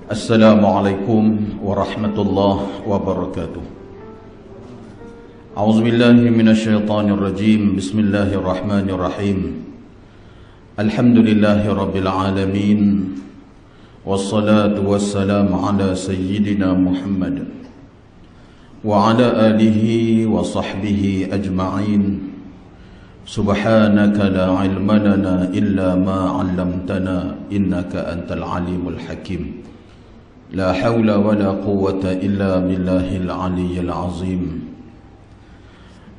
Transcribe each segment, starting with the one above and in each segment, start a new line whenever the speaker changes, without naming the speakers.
Assalamualaikum warahmatullahi wabarakatuh. A'udzubillahi minasyaitonir rajim. Bismillahirrahmanirrahim. Alhamdulillahi rabbil alamin. Wassalatu wassalamu ala sayyidina Muhammad wa ala alihi wa sahbihi ajma'in. Subhanaka la ilma lana illa ma 'allamtana innaka antal alimul hakim. La hawla wa la quwwata illa billahil aliyyil azim.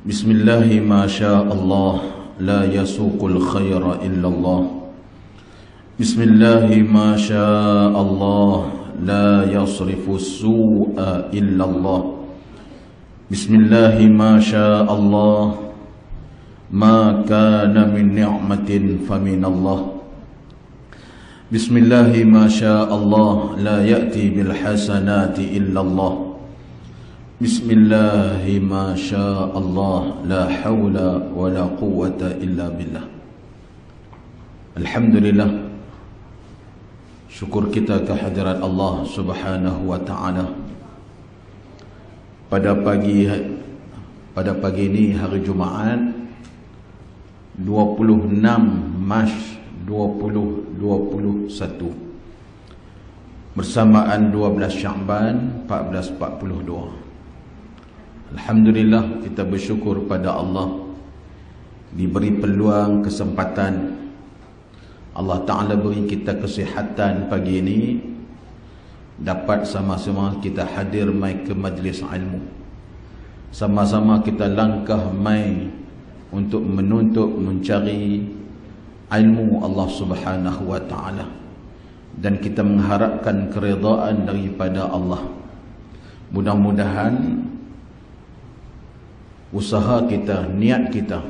Bismillahi ma syaa Allah la yasuqul khaira illa Allah. Bismillahi ma syaa Allah la yasrifu su'a illa Allah. Bismillahi ma syaa Allah ma kana min ni'matin famin Allah. Bismillahi ma syaa Allah la ya'ti bil hasanati illa Allah. Bismillahi ma syaa Allah la hawla wa la quwwata illa billah. Alhamdulillah, syukur kita kehadirat Allah Subhanahu wa ta'ala. Pada pagi ini hari Jumaat 26 Mac 2021 bersamaan 12 Sya'ban 1442. Alhamdulillah, kita bersyukur pada Allah diberi peluang, kesempatan. Allah Ta'ala beri kita kesihatan pagi ini, dapat sama-sama kita hadir mai ke majlis ilmu, sama-sama kita langkah mai untuk menuntut, mencari ilmu Allah Subhanahu wa ta'ala, dan kita mengharapkan keridaan daripada Allah. Mudah-mudahan usaha kita, niat kita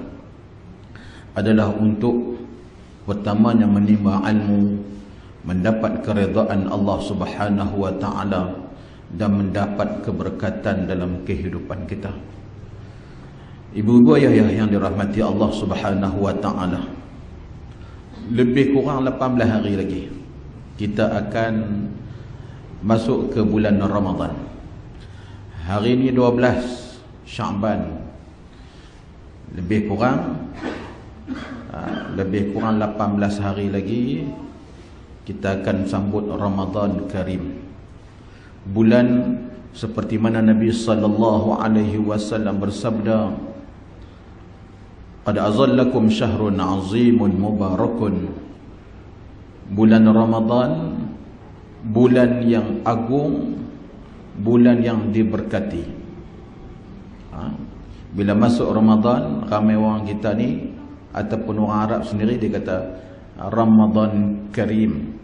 adalah untuk pertamanya menimba ilmu, mendapat keridaan Allah Subhanahu wa ta'ala, dan mendapat keberkatan dalam kehidupan kita. Ibu-ibu, ayah yang dirahmati Allah Subhanahu wa ta'ala, lebih kurang 18 hari lagi kita akan masuk ke bulan Ramadan. Hari ini 12 Sya'ban, lebih kurang 18 hari lagi kita akan sambut Ramadan Karim. Bulan seperti mana Nabi sallallahu alaihi wasallam bersabda, "Qad azallakum syahrun 'azimun mubarakun." Bulan Ramadan, bulan yang agung, bulan yang diberkati. Bila masuk Ramadan, ramai orang kita ni ataupun orang Arab sendiri, dia kata Ramadan Karim,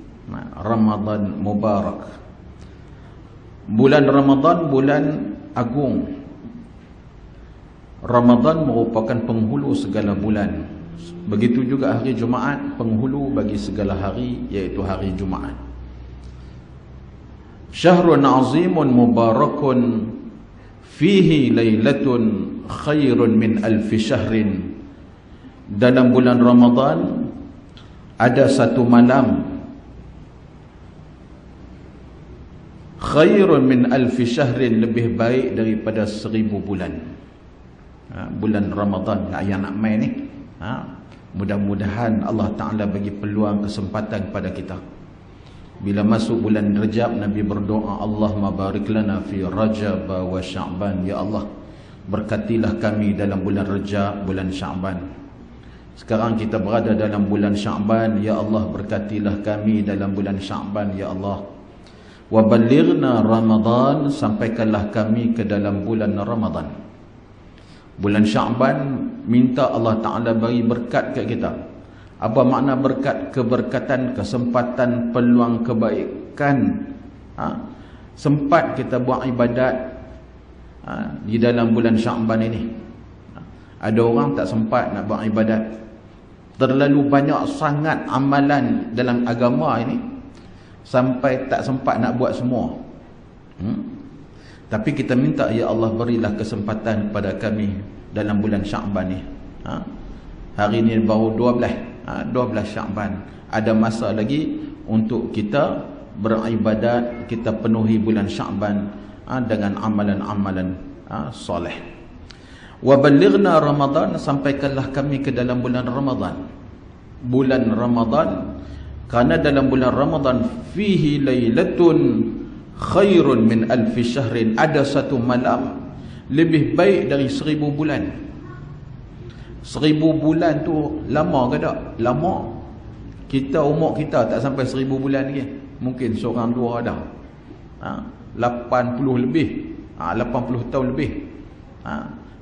Ramadan Mubarak. Bulan Ramadan, bulan agung. Ramadan merupakan penghulu segala bulan. Begitu juga hari Jumaat, penghulu bagi segala hari, iaitu hari Jumaat. Syahrun azimun mubarakun fihi lailatun khairun min alfi syahrin. Dalam bulan Ramadan ada satu malam khairun min alfi syahrin, lebih baik daripada 1000 bulan. Bulan Ramadan yang nak main ni, mudah-mudahan Allah Ta'ala bagi peluang, kesempatan kepada kita. Bila masuk bulan Rajab, Nabi berdoa, Allahumma barik lana fi Rajab wa Sya'ban. Ya Allah, berkatilah kami dalam bulan Rajab, bulan Sya'ban. Sekarang kita berada dalam bulan Sya'ban, ya Allah, berkatilah kami dalam bulan Sya'ban, ya Allah. Wa balighna Ramadan, sampaikanlah kami ke dalam bulan Ramadan. Bulan Sya'ban, minta Allah Ta'ala bagi berkat kat kita. Apa makna berkat? Keberkatan, kesempatan, peluang kebaikan. Sempat kita buat ibadat di dalam bulan Sya'ban ini. Ada orang tak sempat nak buat ibadat. Terlalu banyak sangat amalan dalam agama ini, sampai tak sempat nak buat semua. Tapi kita minta, ya Allah, berilah kesempatan kepada kami dalam bulan Sya'ban ni. Hari ini baru 12. 12 Sya'ban. Ada masa lagi untuk kita beribadat, kita penuhi bulan Sya'ban dengan amalan-amalan soleh. Wa ballighna Ramadan, sampaikanlah kami ke dalam bulan Ramadan. Bulan Ramadan, kerana dalam bulan Ramadan fihi lailatun khairun min alfi syahrin, ada satu malam lebih baik dari 1000 bulan. 1000 bulan tu lama ke tak? Lama. Kita umur kita tak sampai 1000 bulan lagi. Mungkin seorang dua ada. 80 lebih. 80 tahun lebih.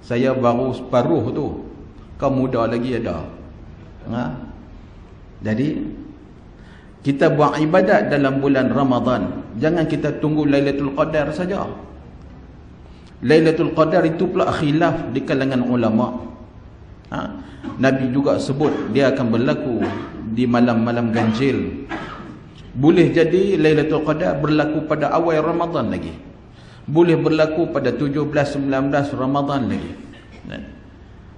Saya baru separuh tu. Kau muda lagi ada. Jadi kita buat ibadat dalam bulan Ramadan. Jangan kita tunggu Lailatul Qadar saja. Lailatul Qadar itu pula khilaf di kalangan ulama. Nabi juga sebut dia akan berlaku di malam-malam ganjil. Boleh jadi Lailatul Qadar berlaku pada awal Ramadan lagi. Boleh berlaku pada 17-19 Ramadan lagi.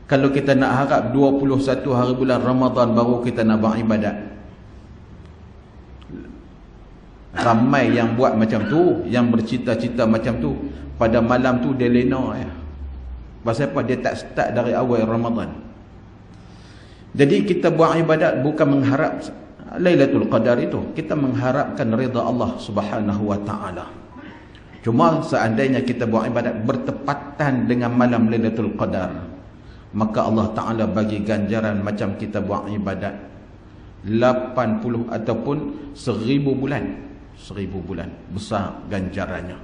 Kalau kita nak harap 21 hari bulan Ramadan baru kita nak buat ibadat. Ramai yang buat macam tu, yang bercita-cita macam tu, pada malam tu dia lena ya. Pasal apa? Dia tak start dari awal Ramadan. Jadi kita buat ibadat bukan mengharap Lailatul Qadar itu, kita mengharapkan redha Allah Subhanahu wa taala. Cuma seandainya kita buat ibadat bertepatan dengan malam Lailatul Qadar, maka Allah Taala bagi ganjaran macam kita buat ibadat 80 ataupun 1000 bulan. 1000 bulan besar ganjarannya.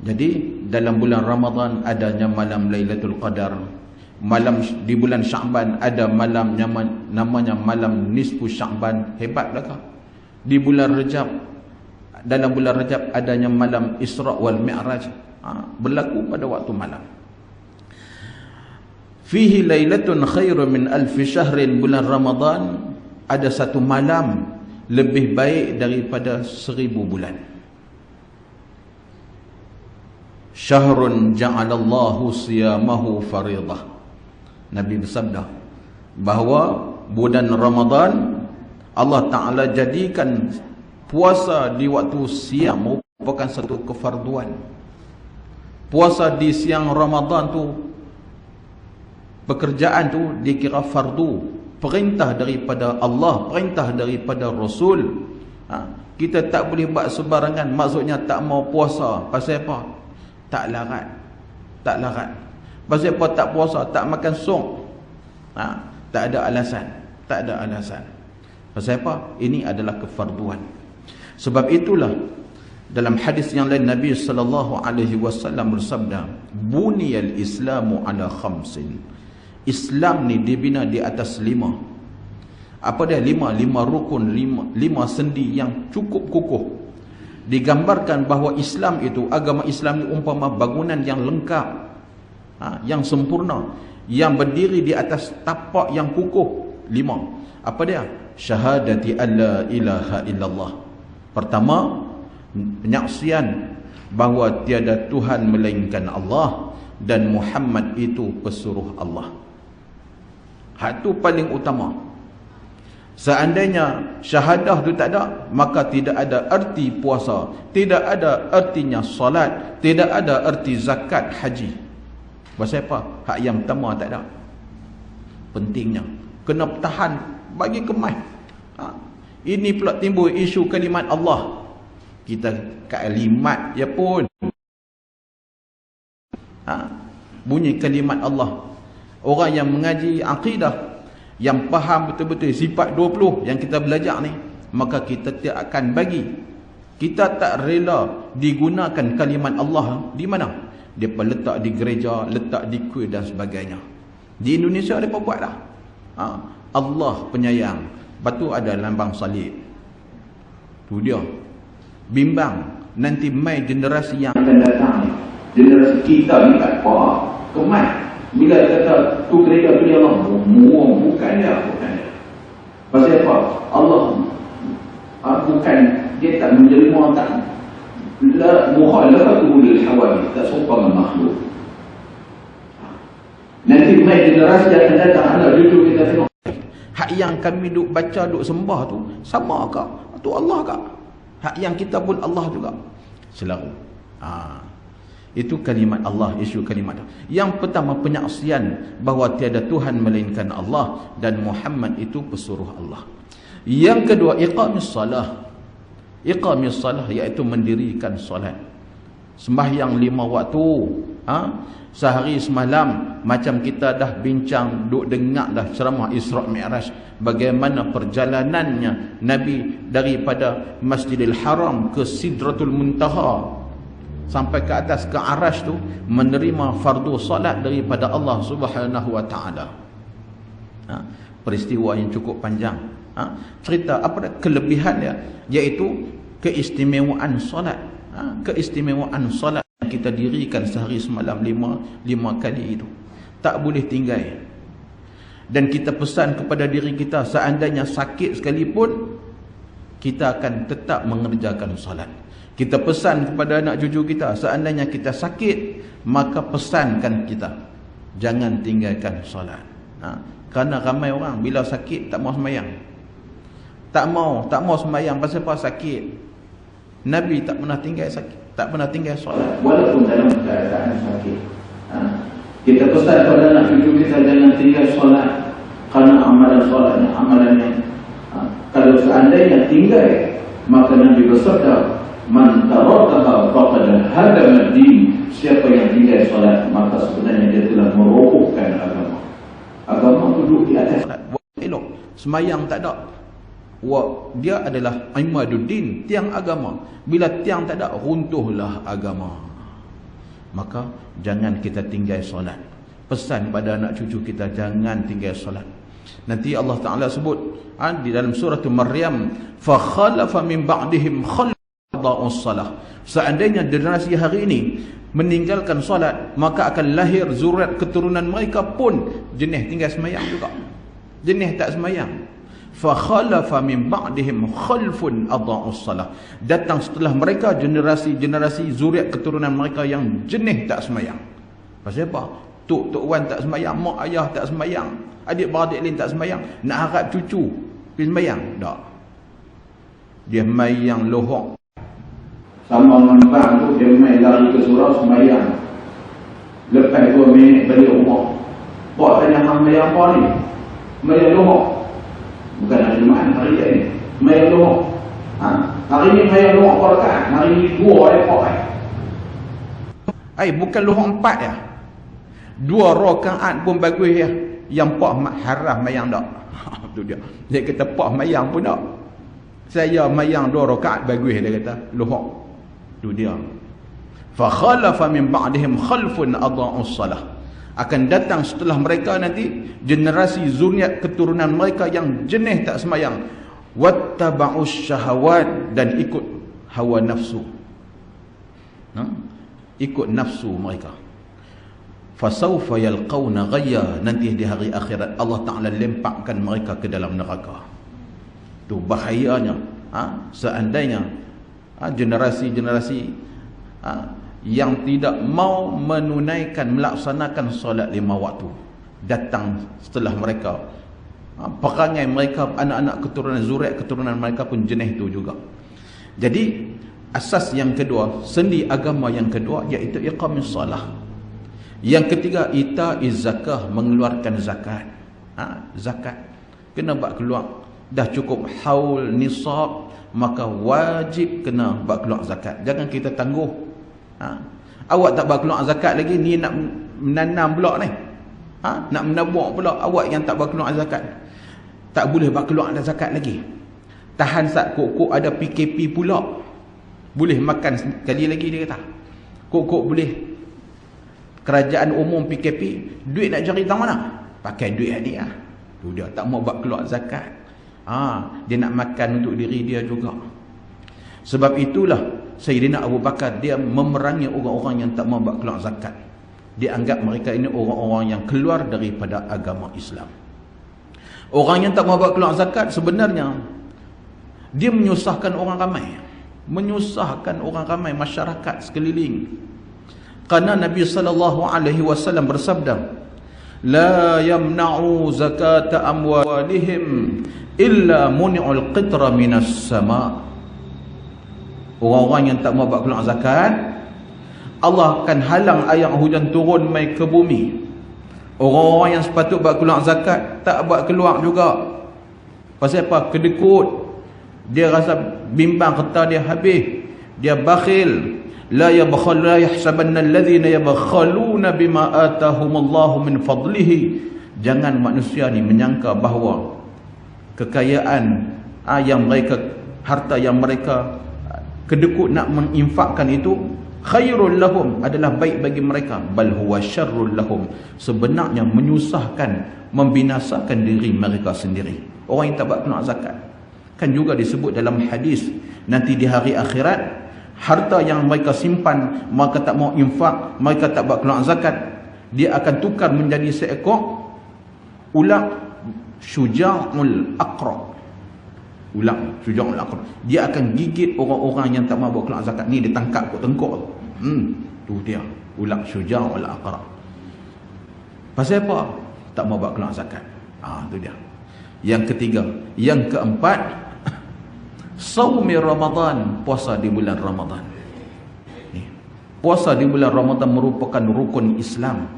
Jadi dalam bulan Ramadan adanya malam Lailatul Qadar. Malam di bulan Sya'ban ada malam namanya malam nisfu Sya'ban. Hebat belaka. Di bulan Rajab, dalam bulan Rajab adanya malam Isra' wal Mi'raj. Berlaku pada waktu malam. Fihi lailatun khairun min alfi syahrin, bulan Ramadan ada satu malam lebih baik daripada 1000 bulan. Syahrun ja'alallahu siyamahu faridah. Nabi bersabda bahawa bulan Ramadan Allah Ta'ala jadikan puasa di waktu siang merupakan satu kefarduan. Puasa di siang Ramadan tu, pekerjaan tu dikira fardu, perintah daripada Allah, perintah daripada Rasul. Kita tak boleh buat sebarangan. Maksudnya tak mau puasa. Pasal apa? Tak larat. Tak larat. Pasal apa tak puasa? Tak makan som. Tak ada alasan. Tak ada alasan. Pasal apa? Ini adalah kefarduan. Sebab itulah dalam hadis yang lain Nabi SAW bersabda, buniyal islamu ala khamsin. Islam ni dibina di atas 5. Apa dia? 5 rukun, 5 sendi yang cukup kukuh. Digambarkan bahawa Islam itu, agama Islam ni umpama bangunan yang lengkap, yang sempurna, yang berdiri di atas tapak yang kukuh. 5. Apa dia? Syahadati alla ilaha illallah. Pertama, penyaksian bahawa tiada Tuhan melainkan Allah dan Muhammad itu pesuruh Allah. Hak tu paling utama. Seandainya syahadah tu tak ada, maka tidak ada erti puasa, tidak ada ertinya solat, tidak ada erti zakat, haji. Pasal apa? Hak yang pertama tak ada. Pentingnya kena tahan bagi kemas. Ini pula timbul isu kalimat Allah. Kita kalimat ya pun. Bunyi kalimat Allah. Orang yang mengaji akidah, yang faham betul-betul sifat 20 yang kita belajar ni, maka kita tak akan bagi. Kita tak rela digunakan kalimat Allah di mana? Dia letak di gereja, letak di kuil dan sebagainya. Di Indonesia mereka buat dah. Allah penyayang. Lepas tu ada lambang salib. Tu dia. Bimbang. Nanti mai generasi yang akan datang, generasi kita ni tak apa. Kemas. Bila kata tu gereja tu dia Allah, bukan dia. Pasal apa? Allah bukan, dia tak menjelma, tak la mukhalafatuhu lil hawadith, tak serupa dengan makhluk. Nanti mai generasi yang akan datang, anak cucu kita tengok Hak yang kami duk baca, duk sembah tu sama ke? Tu Allah ke? Hak yang kita pun Allah juga. Selalu. Itu kalimat Allah, isu kalimat. Yang pertama, penyaksian bahawa tiada Tuhan melainkan Allah dan Muhammad itu pesuruh Allah. Yang kedua, iqamis salah. Iqamis salah iaitu mendirikan solat. Sembahyang 5 waktu. Sehari semalam macam kita dah bincang, duk dengar dah ceramah Isra' Mi'raj, bagaimana perjalanannya Nabi daripada Masjidil Haram ke Sidratul Muntaha sampai ke atas ke Arash tu, menerima fardu salat daripada Allah Subhanahu wa taala. Peristiwa yang cukup panjang. Cerita apa kelebihan dia, iaitu keistimewaan solat. Keistimewaan solat kita dirikan sehari semalam lima kali itu tak boleh tinggal. Dan kita pesan kepada diri kita, seandainya sakit sekalipun kita akan tetap mengerjakan solat. Kita pesan kepada anak cucu kita, seandainya kita sakit, maka pesankan kita jangan tinggalkan solat. Kerana ramai orang bila sakit tak mau sembahyang, tak mau sembahyang. Pasal apa? Sakit. Nabi tak pernah tinggal sakit, tak pernah tinggal solat walaupun dalam keadaan sakit. Kita pesan kepada anak cucu kita jangan tinggal solat, kerana amalan solatnya amalannya kalau seandainya tinggal, maka Nabi bersabda, man tarakaha faqad hadama ad-din. Siapa yang tinggal solat, maka sebenarnya dia telah merobohkan agama. Agama duduk di atas solat. Elok sembahyang tak ada, dia adalah imaduddin, tiang agama. Bila tiang tak ada, runtuhlah agama. Maka jangan kita tinggal solat. Pesan pada anak cucu kita jangan tinggal solat. Nanti Allah Ta'ala sebut di dalam surah Maryam, fa khalafa min ba'dihim khalfa'us salah. Seandainya generasi hari ini meninggalkan solat, maka akan lahir zuriat keturunan mereka pun jenis tinggal sembahyang juga, jenis tak sembahyang. Fa khalafa min ba'dihim khalfun adha'us salah. Datang setelah mereka generasi zuriat keturunan mereka yang jenis tak sembahyang. Pasal apa? Tok Wan tak sembahyang, mak ayah tak sembahyang, adik-beradik lain tak sembahyang, nak harap cucu pergi sembahyang? Tak. Dia sembahyang lohok. Sama orang tu dia main lari ke surau sembahyang. Lepas 2 minit balik rumah. Buat tanya hang sembahyang apa ni? Sembahyang lohok. Bukan hari Jumaat, hari dia ni sembahyang lohok. Hari ni sembahyang lohok apa rakaat? Hari ni 2 ekor. Bukan lohok 4 ya. 2 rakaat pun bagus ya. Yang pak haram mayang tak. Tu dia. Dia kata pak mayang pun tak. Saya mayang 2 rakaat bagus, dia kata lohok. Tu dia. Fa khalafa min ba'dihim khalfun adha'us salah. Akan datang setelah mereka nanti generasi zuriat keturunan mereka yang jenis tak sembahyang, wattaba'us syahawat, dan ikut hawa nafsu. Ikut nafsu mereka. Fasawfa yalqawna ghayya. Nanti di hari akhirat Allah Ta'ala lemparkan mereka ke dalam neraka. Tu bahayanya. Seandainya generasi-generasi yang tidak mau menunaikan, melaksanakan solat 5 waktu datang setelah mereka, perangai mereka, anak-anak keturunan zuriat keturunan mereka pun jenis tu juga. Jadi asas yang kedua, sendi agama yang kedua, iaitu iqamis salah. Yang ketiga, ita'iz zakah, mengeluarkan zakat. Zakat kena buat keluar. Dah cukup haul nisab, maka wajib kena buat keluar zakat. Jangan kita tangguh. Awak tak buat keluar zakat lagi, ni nak menanam pula ni. Nak menabur pula, awak yang tak buat keluar zakat. Tak boleh buat keluar zakat lagi. Tahan sat, kok ada PKP pula. Boleh makan sekali lagi, dia kata. Kok boleh kerajaan umum PKP, duit nak cari tang mana? Pakai duit hadiah. Tu dia tak mau buat keluar zakat. Dia nak makan untuk diri dia juga. Sebab itulah Sayyidina Abu Bakar dia memerangi orang-orang yang tak mau buat keluar zakat. Dia anggap mereka ini orang-orang yang keluar daripada agama Islam. Orang yang tak mau buat keluar zakat sebenarnya dia menyusahkan orang ramai. Menyusahkan orang ramai, masyarakat sekeliling. Kerana Nabi SAW bersabda, la yamna'u zakata amwalihim illa muni'ul qitra minas sama. Orang-orang yang tak mau buat keluar zakat, Allah akan halang air hujan turun mai ke bumi. Orang-orang yang sepatut buat keluar zakat tak buat keluar juga. Pasal apa? Kedekut. Dia rasa bimbang harta dia habis. Dia bakhil. La yabkhal la yahsabanna alladhina yabkhaluna bima atahumullahu min fadlihi. Jangan manusia ni menyangka bahawa kekayaan yang mereka, harta yang mereka kedekut nak menginfakkan itu khairul lahum, adalah baik bagi mereka. Bal huwa syarrul lahum, sebenarnya menyusahkan, membinasakan diri mereka sendiri. Orang yang tak buat keluar zakat, kan juga disebut dalam hadis, nanti di hari akhirat, harta yang mereka simpan, mereka tak mau infak, mereka tak buat keluar zakat, dia akan tukar menjadi seekor ular syuja'ul aqra. Ular syuja'ul aqra, dia akan gigit orang-orang yang tak mau buat keluar zakat. Ni dia tangkap kot tengkok tu dia ular syuja'ul aqra. Pasal apa? Tak mau buat keluar zakat. Tu dia. Yang ketiga, yang keempat, saumi Ramadan, puasa di bulan Ramadan. Puasa di bulan Ramadan merupakan rukun Islam.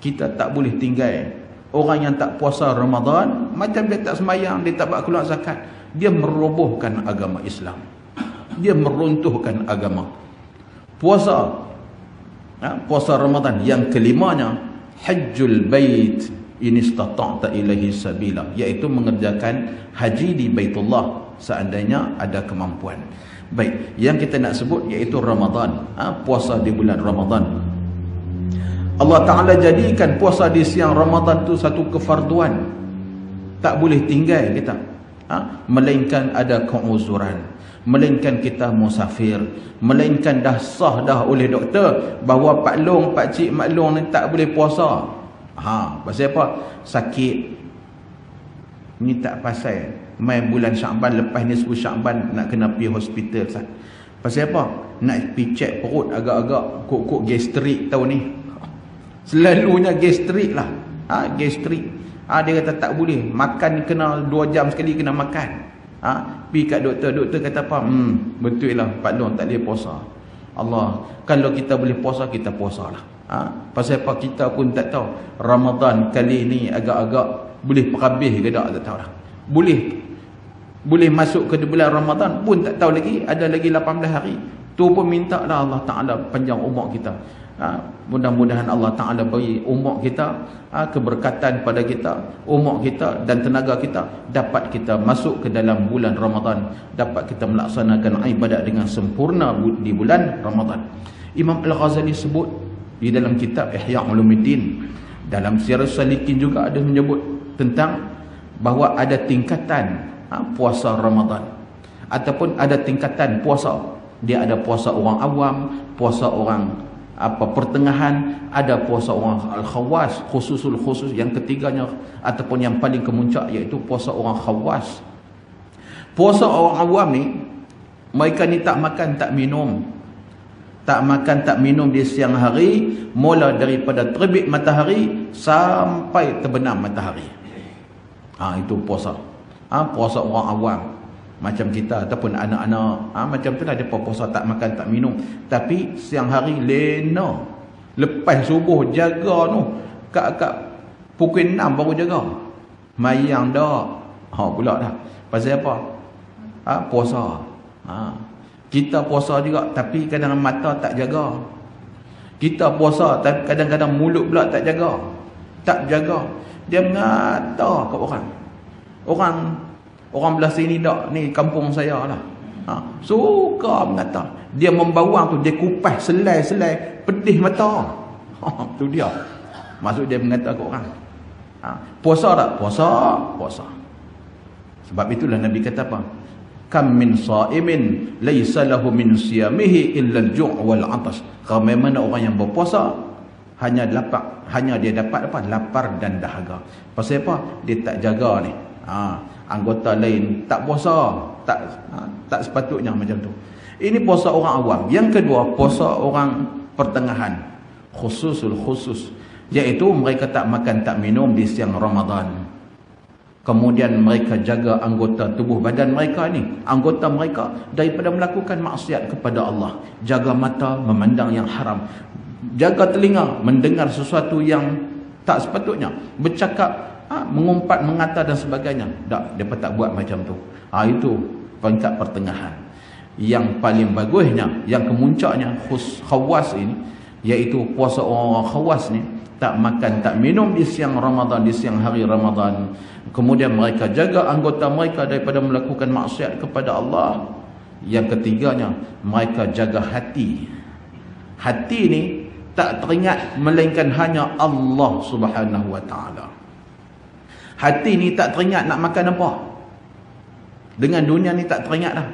Kita tak boleh tinggal. Orang yang tak puasa Ramadan, macam dia tak sembahyang, dia tak buat keluar zakat, dia merobohkan agama Islam. Dia meruntuhkan agama. Puasa Ramadan. Yang kelimanya, hajjul bait in istata'ta ilaihi sabila, iaitu mengerjakan haji di Baitullah seandainya ada kemampuan. Baik, yang kita nak sebut iaitu Ramadan, puasa di bulan Ramadan. Allah Ta'ala jadikan puasa di siang Ramadan tu satu kefarduan. Tak boleh tinggal kita, melainkan ada keuzuran, melainkan kita musafir, melainkan dah sah dah oleh doktor bahawa Pak Long, Pak Cik Mak Long ni tak boleh puasa. Pasal apa? Sakit. Ni tak pasal main bulan Syakban, lepas ni 10 Syakban nak kena pergi hospital. Pasal apa? Nak pergi cek perut agak-agak kok gastrik tahun ni. Selalunya gastrik lah. Gastrik. Dia kata tak boleh. Makan kena 2 jam sekali kena makan. Pergi kat doktor. Doktor kata apa? Betul lah Pak Long tak boleh puasa. Allah, kalau kita boleh puasa, kita puasa lah. Pasal apa? Kita pun tak tahu Ramadan kali ni agak-agak boleh perhabis ke tak tahu lah. Boleh masuk ke bulan Ramadan pun tak tahu lagi. Ada lagi 18 hari. Tu pun minta lah Allah Ta'ala panjang umur kita. Mudah-mudahan Allah Ta'ala beri umur kita, keberkatan pada kita, umur kita dan tenaga kita, dapat kita masuk ke dalam bulan Ramadan, dapat kita melaksanakan ibadat dengan sempurna di bulan Ramadan. Imam Al-Ghazali sebut di dalam kitab Ihya Ulumuddin, dalam Sirah Salikin juga ada menyebut tentang bahawa ada tingkatan puasa Ramadan, ataupun ada tingkatan puasa. Dia ada puasa orang awam, puasa orang pertengahan, ada puasa orang al-khawas, khususul khusus. Yang ketiganya ataupun yang paling kemuncak iaitu puasa orang khawas. Puasa orang awam ni, mereka ni tak makan tak minum. Tak makan tak minum di siang hari, mula daripada terbit matahari sampai terbenam matahari. Itu puasa. Puasa orang awam macam kita ataupun anak-anak, macam tu lah dia puasa tak makan tak minum. Tapi siang hari lena, lepas subuh jaga tu kat pukul 6 baru jaga, mayang dah pula dah. Pasal apa? Puasa. Kita puasa juga tapi kadang mata tak jaga. Kita puasa tapi kadang-kadang mulut pula tak jaga. Dia mengata kat orang belah sini tak, ni kampung saya lah. Suka mengata. Dia membawang tu, dia kupas selai-selai, pedih mata. Tu dia. Maksud dia mengata ke orang. Puasa tak? Puasa. Sebab itulah Nabi kata apa? Kam min sa'imin laysa lahu min siyamihi illa al-ju' wal 'atash. Ramai mana orang yang berpuasa hanya dia dapat apa? Lapar dan dahaga. Pasal apa? Dia tak jaga ni. Anggota lain tak puasa, tak sepatutnya macam tu. Ini puasa orang awam. Yang kedua, puasa orang pertengahan, khususul khusus. Iaitu mereka tak makan tak minum di siang Ramadan. Kemudian mereka jaga anggota tubuh badan mereka ni, anggota mereka daripada melakukan maksiat kepada Allah. Jaga mata memandang yang haram, jaga telinga mendengar sesuatu yang tak sepatutnya, bercakap, mengumpat, mengata dan sebagainya. Tak, mereka tak buat macam tu. Itu peringkat pertengahan. Yang paling bagusnya, yang kemuncaknya khawas ini, iaitu puasa orang khawas ni, tak makan tak minum di siang Ramadan, di siang hari Ramadan. Kemudian mereka jaga anggota mereka daripada melakukan maksiat kepada Allah. Yang ketiganya, mereka jaga hati. Hati ni tak teringat melainkan hanya Allah Subhanahu wa taala. Hati ni tak teringat nak makan apa. Dengan dunia ni tak teringat dah.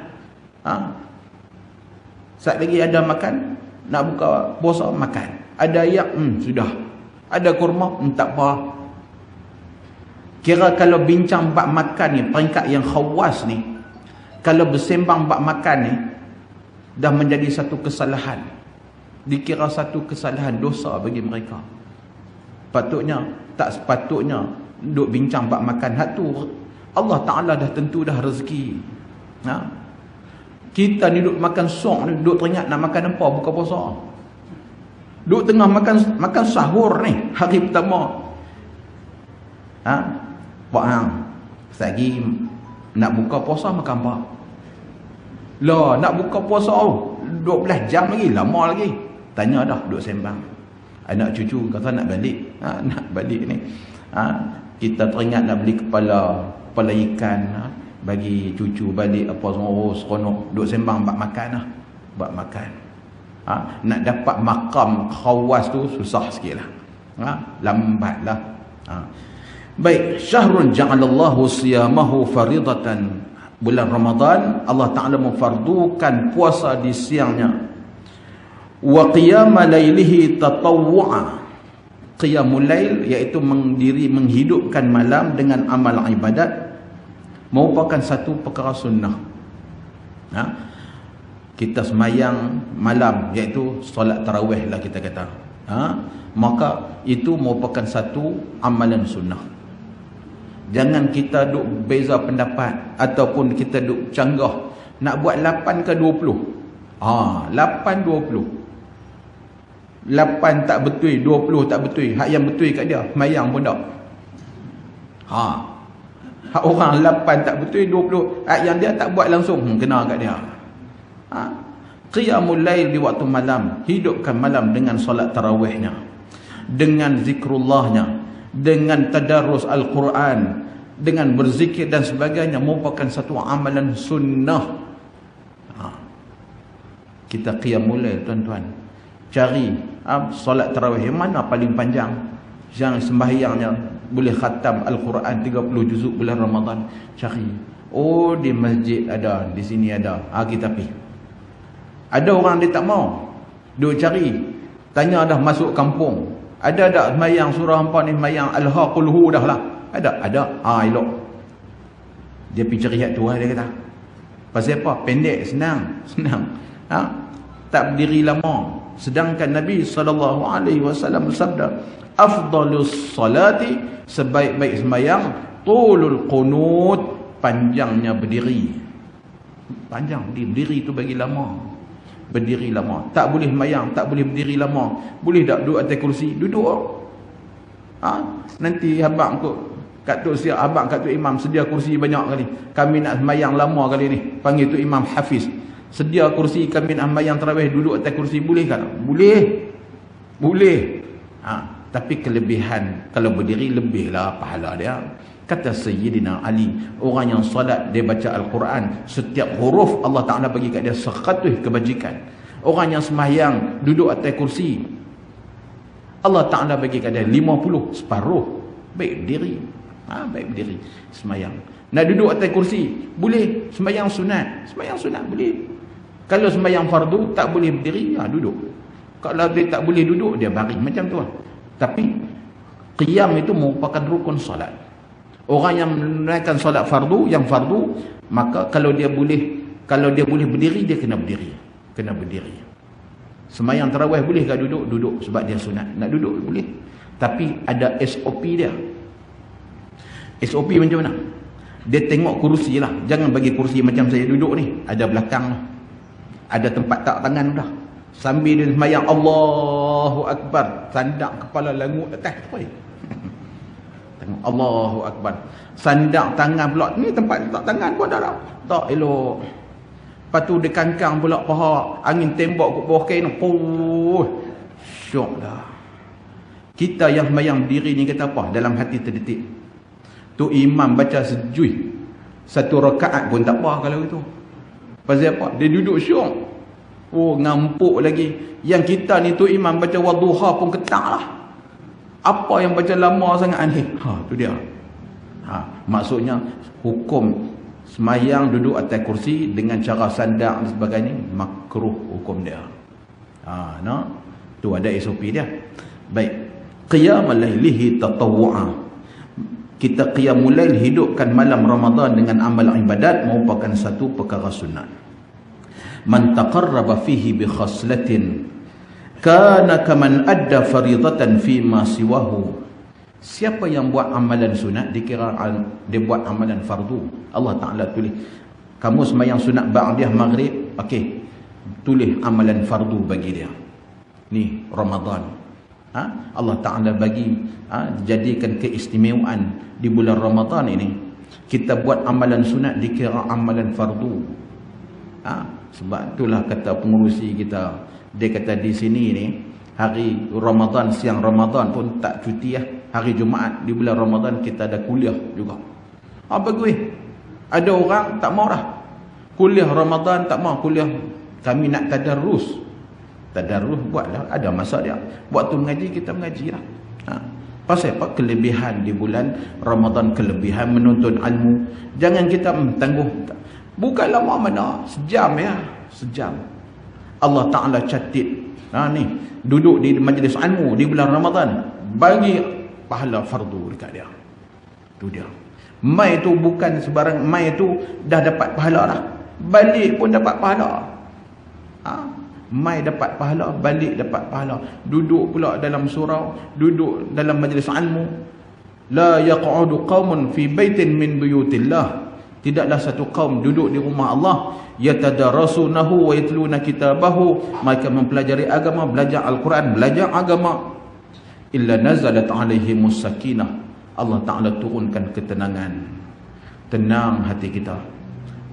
Saat lagi ada makan, nak buka puasa makan. Ada ayak, sudah. Ada kurma, tak apa. Kira kalau bincang bab makan ni, peringkat yang khawas ni, kalau bersembang bab makan ni, dah menjadi satu kesalahan. Dikira satu kesalahan, dosa bagi mereka. Patutnya, tak sepatutnya duk bincang bab makan. Hak tu Allah Ta'ala dah tentu dah rezeki. Kita ni duk makan sok ni, duk teringat nak makan apa buka puasa. Duk tengah makan sahur ni, hari pertama. Pak Hang, lagi nak buka puasa makan apa? Lah, nak buka puasa 12 jam lagi, lama lagi. Tanya dah, duk sembang. Anak cucu kata nak balik. Nak balik ni. Kita teringat nak beli kepala ikan, bagi cucu balik apa semua, seronok. Duk sembang bak makan lah. Bak makan. Nak dapat makam khawas tu susah sikit lah. Lambat lah. Baik, syahrun ja'alallahu siyamahu faridatan. Bulan Ramadan, Allah Ta'ala memfardukan puasa di siangnya. Wa qiyama lailihi tatawwu'a. Qiyamul lail, iaitu menghidupkan malam dengan amal ibadat, merupakan satu perkara sunnah. Kita semayang malam, iaitu solat tarawih lah kita kata. Maka itu merupakan satu amalan sunnah. Jangan kita duk beza pendapat ataupun kita duk canggah nak buat 8 ke 20. 8 20. 8 tak betul, 20 tak betul. Hak yang betul kat dia, semayang pun tak. Hak orang 8 tak betul, 20. Hak yang dia tak buat langsung, kena kat dia. Qiyamul lail di waktu malam, hidupkan malam dengan solat tarawihnya, dengan zikrullahnya, dengan tadarus Al-Quran, dengan berzikir dan sebagainya, merupakan satu amalan sunnah. Kita qiyamul lail, tuan-tuan. Cari solat tarawih yang mana paling panjang, yang sembahyangnya boleh khatam Al-Quran 30 juzuk bulan Ramadan. Cari. Di masjid ada, di sini ada. Kita pergi. Ada orang dia tak mau. Duk cari. Tanya dah masuk kampung. Ada tak semayang surah hampa ni, semayang Al-Haqulhu dah lah? Ada? Elok. Dia pergi cari hak tu lah, dia kata. Pasal apa? Pendek, senang. Tak berdiri lama. Sedangkan Nabi SAW bersabda, afdalus salati, sebaik-baik semayang, tulul qunut, panjangnya berdiri. Panjang, berdiri tu bagi lama. Berdiri lama. Tak boleh semayang, tak boleh berdiri lama. Boleh tak duduk atas kursi? Duduk. Nanti abang kat Tok Siap, abang kat Tok Imam sedia kursi banyak kali. Kami nak semayang lama kali ni. Panggil Tok Imam Hafiz. Sedia kursi, kami nak semayang tarawih, duduk atas kursi. Boleh tak? Boleh. Tapi kelebihan, kalau berdiri lebihlah pahala dia. Kata Sayyidina Ali, orang yang salat, dia baca Al-Quran, setiap huruf Allah Ta'ala bagi kat dia 100 kebajikan. Orang yang sembahyang duduk atas kursi, Allah Ta'ala bagi kat dia 50, separuh. Baik berdiri. Baik berdiri sembahyang. Nak duduk atas kursi, boleh. Sembahyang sunat boleh. Kalau sembahyang fardu tak boleh berdiri, duduk. Kalau dia tak boleh duduk, dia baring macam tu lah. Tapi qiyam itu merupakan rukun solat. Orang yang menunaikan solat fardu, yang fardu, maka kalau dia boleh berdiri, dia kena berdiri. Sembahyang tarawih boleh ke duduk? Duduk sebab dia sunat. Nak duduk boleh. Tapi ada SOP dia. SOP macam mana? Dia tengok kursi lah. Jangan bagi kursi macam saya duduk ni. Ada belakang lah. Ada tempat tak tangan dah. Sambil dia sembahyang Allahu Akbar, sandak kepala langut atas. Tengok Allahu Akbar. Sandak tangan pula. Ni tempat letak tangan pun dah lah. Tak elok. Lepas tu dia kangkang pula paha. Angin tembak ke bawah kain. Syok dah. Kita yang sembahyang diri ni kata apa? Dalam hati terdetik. Tu imam baca sejui. Satu rakaat pun tak apa kalau itu. Pasal apa? Dia duduk syok. Oh, ngampuk lagi. Yang kita ni tu imam baca wadduha pun ketak lah. Apa yang baca lama sangat ni? Tu dia. Maksudnya hukum semayang duduk atas kursi dengan cara sandak dan sebagainya makruh hukum dia. Tu ada SOP dia. Baik. Qiyamul lailihi tatawwu'a. Kita qiyamul lail, hidupkan malam Ramadan dengan amal ibadat merupakan satu perkara sunat. Man taqarraba fihi bi khaslatin kana kaman adda faridatan fi ma siwahu. Siapa yang buat amalan sunat dikira dia buat amalan fardu. Allah Taala tulis kamu sembahyang sunat ba'diyah maghrib, okey, tulis amalan fardu bagi dia. Ni Ramadan. Allah Ta'ala bagi jadikan keistimewaan di bulan Ramadan ini. Kita buat amalan sunat dikira amalan fardu. Sebab itulah kata pengurusi kita, dia kata di sini ni hari Ramadan, siang Ramadan pun tak cuti lah. Hari Jumaat di bulan Ramadan kita ada kuliah juga. Bagus. Ada orang tak mau dah kuliah Ramadan, tak mau kuliah. Kami nak tadarrus. Tadarrus buatlah, ada masa dia. Waktu mengaji kita mengaji lah. Pasal apa? Kelebihan di bulan Ramadan, kelebihan menuntut ilmu. Jangan kita tangguh. Bukan lama mana, sejam ya, sejam. Allah Ta'ala catit. Ni duduk di majlis ilmu di bulan Ramadan, bagi pahala fardu dekat dia. Tu dia. Mai tu bukan sebarang, mai tu dah dapat pahala dah. Balik pun dapat pahala. Mai dapat pahala, balik dapat pahala. Duduk pula dalam surau, duduk dalam majlis ilmu. La yaq'udu qaumun fi baitin min buyutillah. Tidaklah satu kaum duduk di rumah Allah, yatadarasunahu wa yatluna kitabahu, mereka mempelajari agama, belajar Al-Quran, belajar agama, illa nazalat alaihimus sakinah. Allah Ta'ala turunkan ketenangan. Tenang hati kita.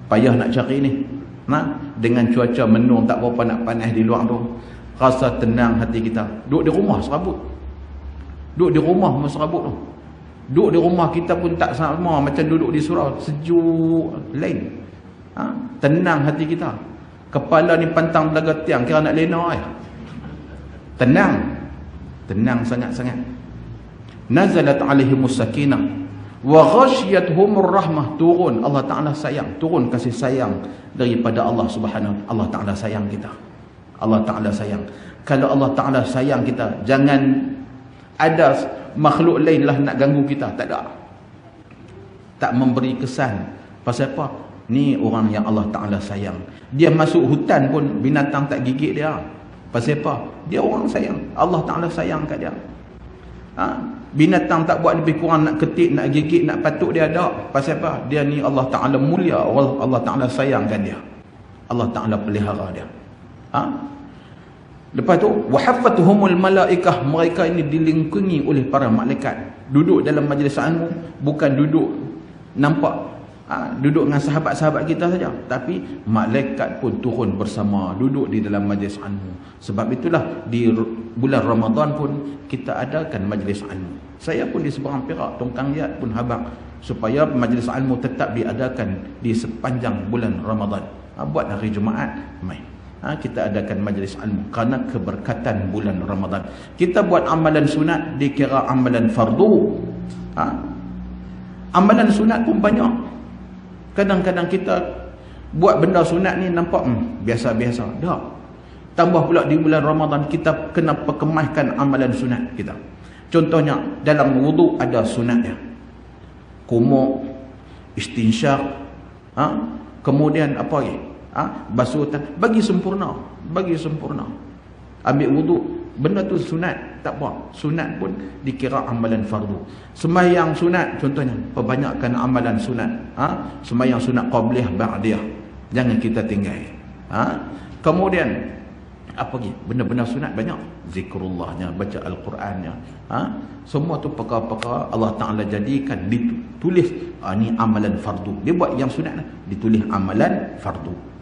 Payah nak cari ni. Dengan cuaca mendung tak berapa nak panas di luar tu, rasa tenang hati kita. Duduk di rumah serabut. Duduk di rumah serabut tu. Duduk di rumah kita pun tak sama macam duduk di surau, sejuk lain. Tenang hati kita. Kepala ni pantang belaga tiang, kira nak lena Tenang. Tenang sangat-sangat. Nazalat alaihimus sakinah wa ghasyiyatuhumur rahmah. Turun Allah Ta'ala sayang, turun kasih sayang daripada Allah Subhanahu. Allah Ta'ala sayang kita. Allah Ta'ala sayang. Kalau Allah Ta'ala sayang kita, jangan ada makhluk lain lah nak ganggu kita. Tak ada. Tak memberi kesan. Pasal apa? Ni orang yang Allah Ta'ala sayang. Dia masuk hutan pun binatang tak gigit dia. Pasal apa? Dia orang sayang. Allah Ta'ala sayang kat dia. Binatang tak buat lebih kurang nak ketik, nak gigit, nak patuk dia ada. Pasal apa? Dia ni Allah Ta'ala mulia. Allah Ta'ala sayangkan dia. Allah Ta'ala pelihara dia. Lepas tu wahaffatuhumul malaikah, mereka ini dilingkungi oleh para malaikat. Duduk dalam majlis ilmu bukan duduk nampak duduk dengan sahabat-sahabat kita saja, tapi malaikat pun turun bersama, duduk di dalam majlis ilmu. Sebab itulah di bulan Ramadan pun kita adakan majlis ilmu. Saya pun di seberang Perak, Tongkang Liat pun habaq supaya majlis ilmu tetap diadakan di sepanjang bulan Ramadan. Buat hari Jumaat mai. Kita adakan majlis ilmu kerana keberkatan bulan Ramadan. Kita buat amalan sunat dikira amalan fardu. Amalan sunat pun banyak. Kadang-kadang kita buat benda sunat ni nampak biasa-biasa. Dah. Tambah pula di bulan Ramadan kita kena perkemahkan amalan sunat kita. Contohnya dalam wudu ada sunatnya. Kumuk, istinsyak, kemudian apa lagi? Basuh tangan, bagi sempurna, bagi sempurna. Ambil wudu benda tu sunat, tak apa. Sunat pun dikira amalan fardu. Sembahyang sunat contohnya, perbanyakkan amalan sunat. Sembahyang sunat qabliyah ba'diyah, jangan kita tinggal. Kemudian apa lagi? Benda-benda sunat banyak. Zikrullahnya, baca Al-Qurannya. Semua tu perkara-perkara Allah Ta'ala jadikan, ditulis. Ni amalan fardu. Dia buat yang sunat, ditulis amalan fardu.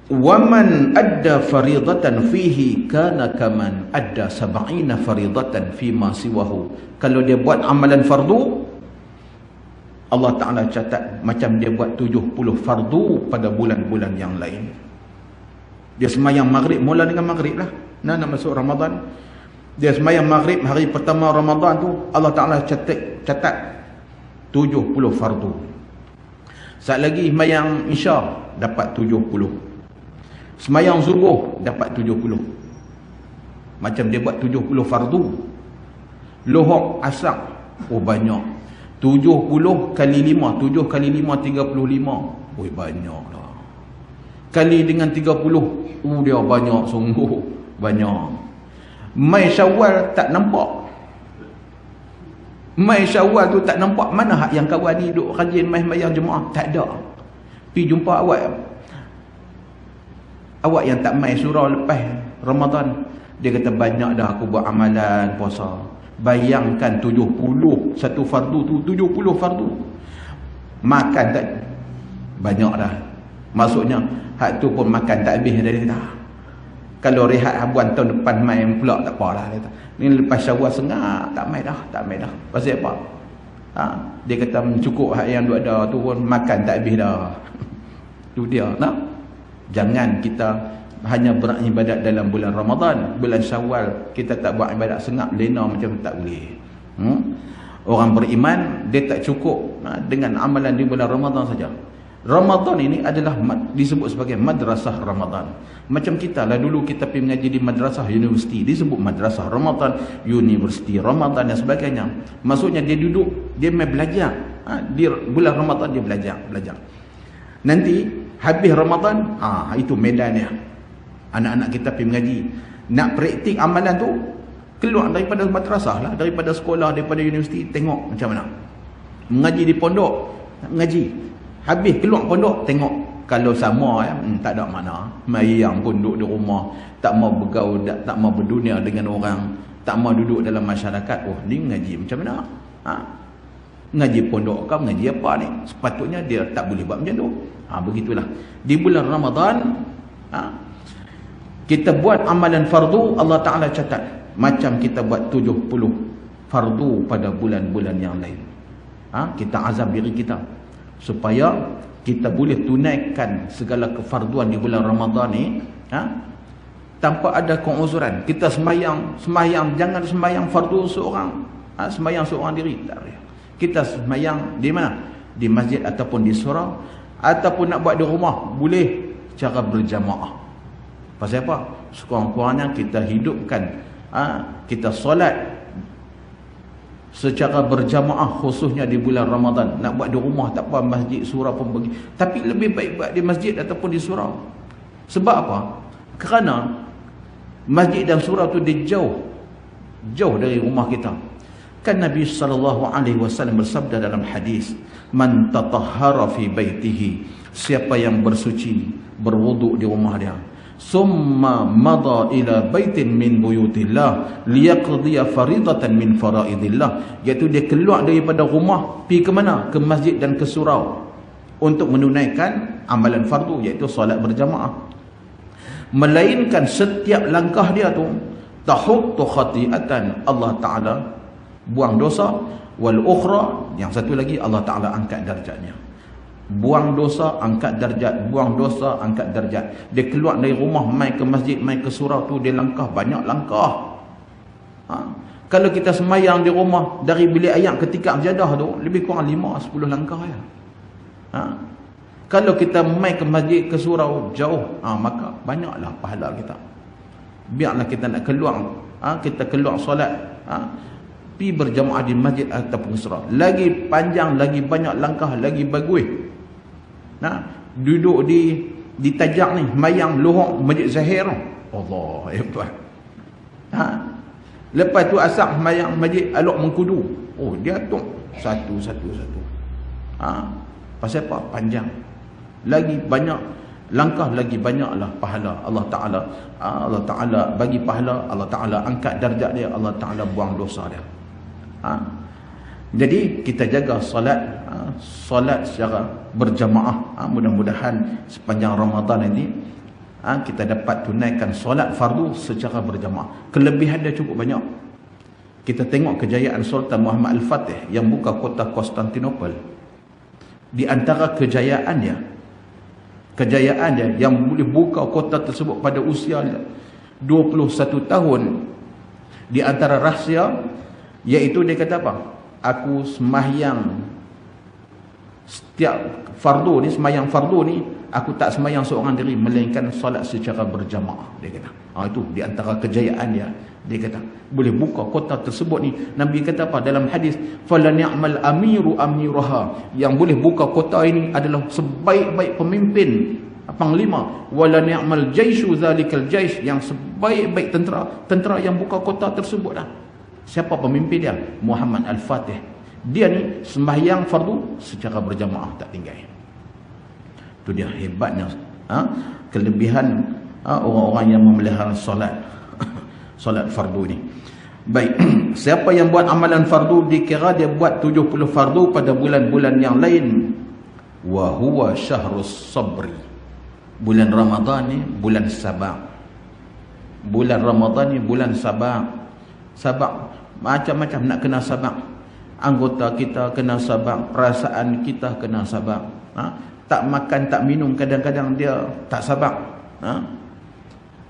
وَمَنْ أَدَّى فَرِيضَةً فِيهِ كَانَ كَمَنْ أَدَّى 70 فَرِيضَةً فِيمَا سِوَهُ. Kalau dia buat amalan fardu, Allah Ta'ala catat macam dia buat 70 fardu pada bulan-bulan yang lain. Dia semayang maghrib, mula dengan maghrib lah, nak masuk Ramadan. Dia semayang maghrib hari pertama Ramadan tu, Allah Ta'ala catat 70 fardu. Saat lagi semayang Isya dapat 70. Semayang subuh dapat 70. Macam dia buat 70 fardu. Lohok asar, banyak. 70 kali 5, 7 kali 5 35. Banyak lah. Kali dengan 30, dia banyak sungguh, banyak. Mai Syawal tak nampak. Mai Syawal tu tak nampak. Mana hak yang kawan ni duk rajin mai sembahyang jemaah? Tak ada. Pi jumpa awak yang tak mai surau lepas Ramadan, dia kata banyak dah aku buat amalan puasa. Bayangkan 70 satu fardu tu, 70 fardu. Makan tak banyak dah. Maksudnya hak tu pun makan tak habis dah dia kata. Kalau rehat habuan tahun depan mai pula tak apalah dia kata. Ni lepas Syawal sengak tak mai dah. Pasal apa? Dia kata cukup hak yang duk ada tu pun makan tak habis dah. Tu dia nah. Jangan kita hanya beribadat dalam bulan Ramadan. Bulan Syawal kita tak buat ibadat, sengap lena macam tu tak boleh. Orang beriman dia tak cukup dengan amalan di bulan Ramadan saja. Ramadan ini adalah disebut sebagai madrasah Ramadan. Macam kita lah dulu kita pergi mengaji di madrasah universiti, disebut madrasah Ramadan, universiti Ramadan dan sebagainya. Maksudnya dia duduk, dia main belajar. Di bulan Ramadan dia belajar. Nanti habis Ramadan, itu medannya. Anak-anak kita pergi mengaji, nak praktik amalan tu, keluar daripada madrasah lah, daripada sekolah, daripada universiti, tengok macam mana. Mengaji di pondok, mengaji. Habis keluar pondok, tengok. Kalau sama tak ada mana. Mayang pun duduk di rumah, tak mau bergaul, tak mau berdunia dengan orang, tak mau duduk dalam masyarakat. Ni mengaji macam mana? Ngaji pondok kau, ngaji apa ni? Sepatutnya dia tak boleh buat macam tu. Begitulah. Di bulan Ramadan, kita buat amalan fardu, Allah Ta'ala catat. Macam kita buat 70 fardu pada bulan-bulan yang lain. Kita azam diri kita. Supaya kita boleh tunaikan segala kefarduan di bulan Ramadan ni. Tanpa ada keuzuran. Kita sembahyang, jangan sembahyang fardu seorang. Sembahyang seorang diri. Tak boleh. Kita sembahyang di mana? Di masjid ataupun di surau, ataupun nak buat di rumah, boleh cara berjamaah. Pasal apa? Sekurang-kurangnya kita hidupkan, kita solat secara berjamaah, khususnya di bulan Ramadan. Nak buat di rumah tak apa, masjid, surau pun bagi. Tapi lebih baik buat di masjid ataupun di surau. Sebab apa? Kerana masjid dan surau tu dia jauh dari rumah kita. Kan Nabi SAW bersabda dalam hadis, man tatahhara fi baitihi, siapa yang bersuci, berwuduk di rumah dia, summa mada ila baitin min buyutillah liyaqdiya faridatan min faraidillah, iaitu dia keluar daripada rumah pergi ke mana? Ke masjid dan ke surau untuk menunaikan amalan fardu, iaitu solat berjamaah. Melainkan setiap langkah dia tu tahuttu khati'atan, Allah Ta'ala buang dosa, wal ukhra, yang satu lagi Allah Ta'ala angkat darjatnya. Buang dosa, angkat darjat, buang dosa, angkat darjat. Dia keluar dari rumah, mai ke masjid, mai ke surau tu, dia langkah, banyak langkah. Kalau kita semayang di rumah, dari bilik ayam ke tikar jadah tu, lebih kurang 5-10 langkah ya. Kalau kita mai ke masjid, ke surau, jauh, maka banyaklah pahala kita. Biarlah kita nak keluar, kita keluar solat, pergi berjamaah di masjid ataupun surau. Lagi panjang, lagi banyak langkah, lagi bagus. Duduk di Tajak ni, mayang lohok Masjid Zahir. Allah hebat. Lepas tu asar semayang masjid Alok Mengkudu. Oh, dia tok satu. Pasal apa? Panjang. Lagi banyak langkah, lagi banyaklah pahala Allah Ta'ala bagi pahala, Allah Ta'ala angkat darjat dia, Allah Ta'ala buang dosa dia. Jadi kita jaga solat secara berjamaah. Mudah-mudahan sepanjang Ramadan ini kita dapat tunaikan solat fardu secara berjamaah. Kelebihan dia cukup banyak. Kita tengok kejayaan Sultan Muhammad Al-Fatih yang buka kota Konstantinopel. Di antara kejayaannya yang boleh buka kota tersebut pada usia 21 tahun, di antara rahsia iaitu dia kata apa? Aku sembahyang setiap fardu ni, sembahyang fardu ni aku tak sembahyang seorang diri melainkan solat secara berjamaah, dia kata. Itu di antara kejayaan dia kata boleh buka kota tersebut ni. Nabi kata apa dalam hadis, fala ni'mal amiru amiraha, yang boleh buka kota ini adalah sebaik-baik pemimpin panglima, wala ni'mal jaishu zalikal jais, yang sebaik-baik tentera yang buka kota tersebut dah. Siapa pemimpin dia? Muhammad Al-Fatih. Dia ni sembahyang fardu secara berjamaah, tak tinggal. Itu dia hebatnya kelebihan orang-orang yang memelihara solat fardu ni. Baik, siapa yang buat amalan fardu dikira dia buat 70 fardu pada bulan-bulan yang lain. Wa huwa syahrus sabri. Bulan Ramadan ni bulan sabar. Bulan Ramadan ni bulan sabar. Sabar macam-macam nak kena sabar. Anggota kita kena sabar, perasaan kita kena sabar. Tak makan tak minum kadang-kadang dia tak sabar.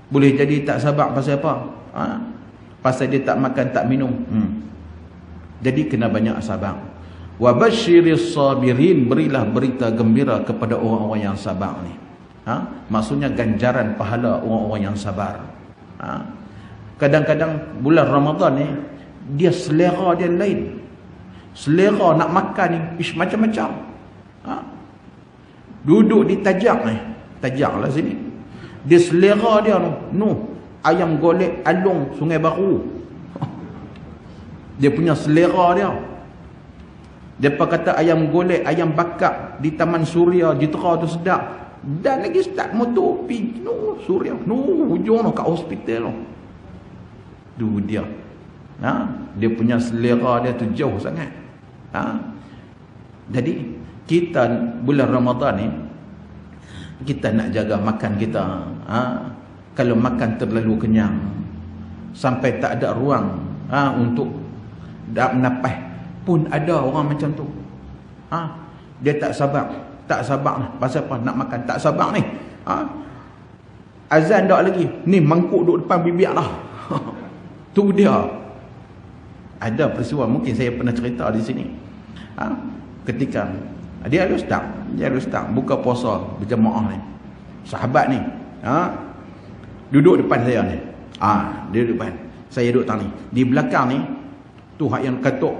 Boleh jadi tak sabar pasal apa? Pasal dia tak makan tak minum. Jadi kena banyak sabar. Wa basyiris sabirin, berilah berita gembira kepada orang-orang yang sabar ni. Maksudnya ganjaran pahala orang-orang yang sabar. Kadang-kadang bulan Ramadan ni dia selera dia lain. Selera nak makan ni macam-macam. Duduk di Tajak ni, Tajak lah sini, dia selera dia ayam golek alung Sungai Baru. Dia punya selera dia. Depa kata ayam golek, ayam bakar di Taman Suria Jitra tu sedap. Dan lagi start motor pergi Suria, hujung kat hospital tu dia. Dia punya selera dia tu jauh sangat. Jadi kita bulan Ramadan ni kita nak jaga makan kita. Kalau makan terlalu kenyang sampai tak ada ruang untuk napas pun ada orang macam tu. Dia tak sabar lah. Pasal apa? Nak makan tak sabar ni. Azan dak lagi, ni mangkuk duduk depan bibir dah. Tu dia. Ada peristiwa mungkin saya pernah cerita di sini. Ketika dia harus start buka puasa berjamaah ni. Sahabat ni, duduk depan saya ni. Dia duduk depan. Saya duduk tang ni. Di belakang ni tu hak yang katuk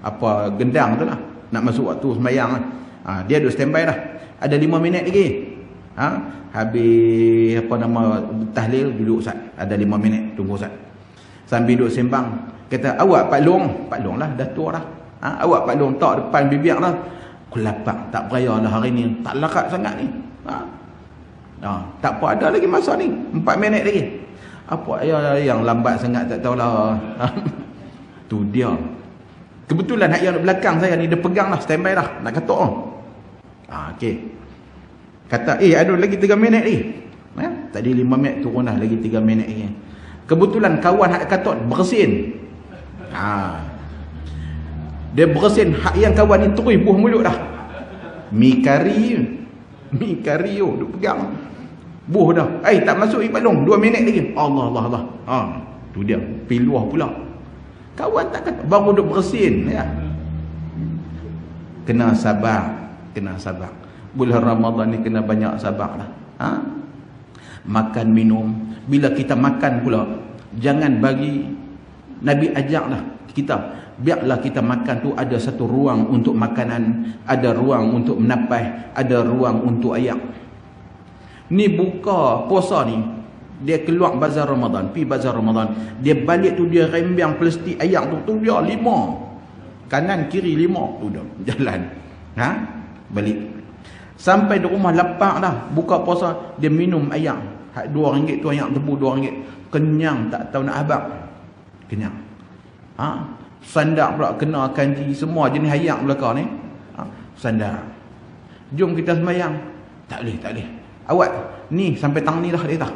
apa gendang tu lah. Nak masuk waktu sembahyang lah. Dia duduk standby dah. Ada 5 minit lagi. Habis apa nama tahlil, duduk Ustaz. Ada 5 minit tunggu Ustaz. Sambil duduk sembang, kata awak Pak Long lah dah tua dah. Awak Pak Long tak depan bibir lah. Aku lapar, tak beraya lah hari ni. Tak lakat sangat ni. Tak apa, ada lagi masa ni. 4 minit lagi. Apa yang lambat sangat tak tahulah. Tu dia. Kebetulan hak yang belakang saya ni dia pegang lah, standby dah nak katuk. Okey. Kata ada lagi 3 minit ni. Tadi 5 minit turun dah, lagi 3 minit lagi. Kebetulan kawan hak katuk bersin. Dia bersin, hak yang kawan ni terus buah mulut dah. Mi kari duk pegang. Buah dah. Tak masuk Pak Long, 2 minit lagi. Allah. Tu dia, piluah pula. Kawan tak kata, baru duk bersin ya. Kena sabar. Bulan Ramadan ni kena banyak sabar lah. Makan minum. Bila kita makan pula, jangan bagi, Nabi ajaklah kita, biarlah kita makan tu ada satu ruang untuk makanan, ada ruang untuk menapas, ada ruang untuk ayak. Ni buka puasa ni, Dia keluar bazar Ramadan, pi bazar Ramadan. Dia balik tu dia rembang plastik ayam tu dia 5. Kanan kiri 5 tu dah jalan. Balik. Sampai di rumah lapar dah, buka puasa, dia minum ayam. Hak RM2 tu ayam tebu RM2. Kenyang tak tahu nak habaq. Kenyang. Sandar pula kena kanji semua jenis ayam belakang ni. Sandar. Jom kita sembahyang. Tak boleh. Awak ni sampai tang ni dah dia tak.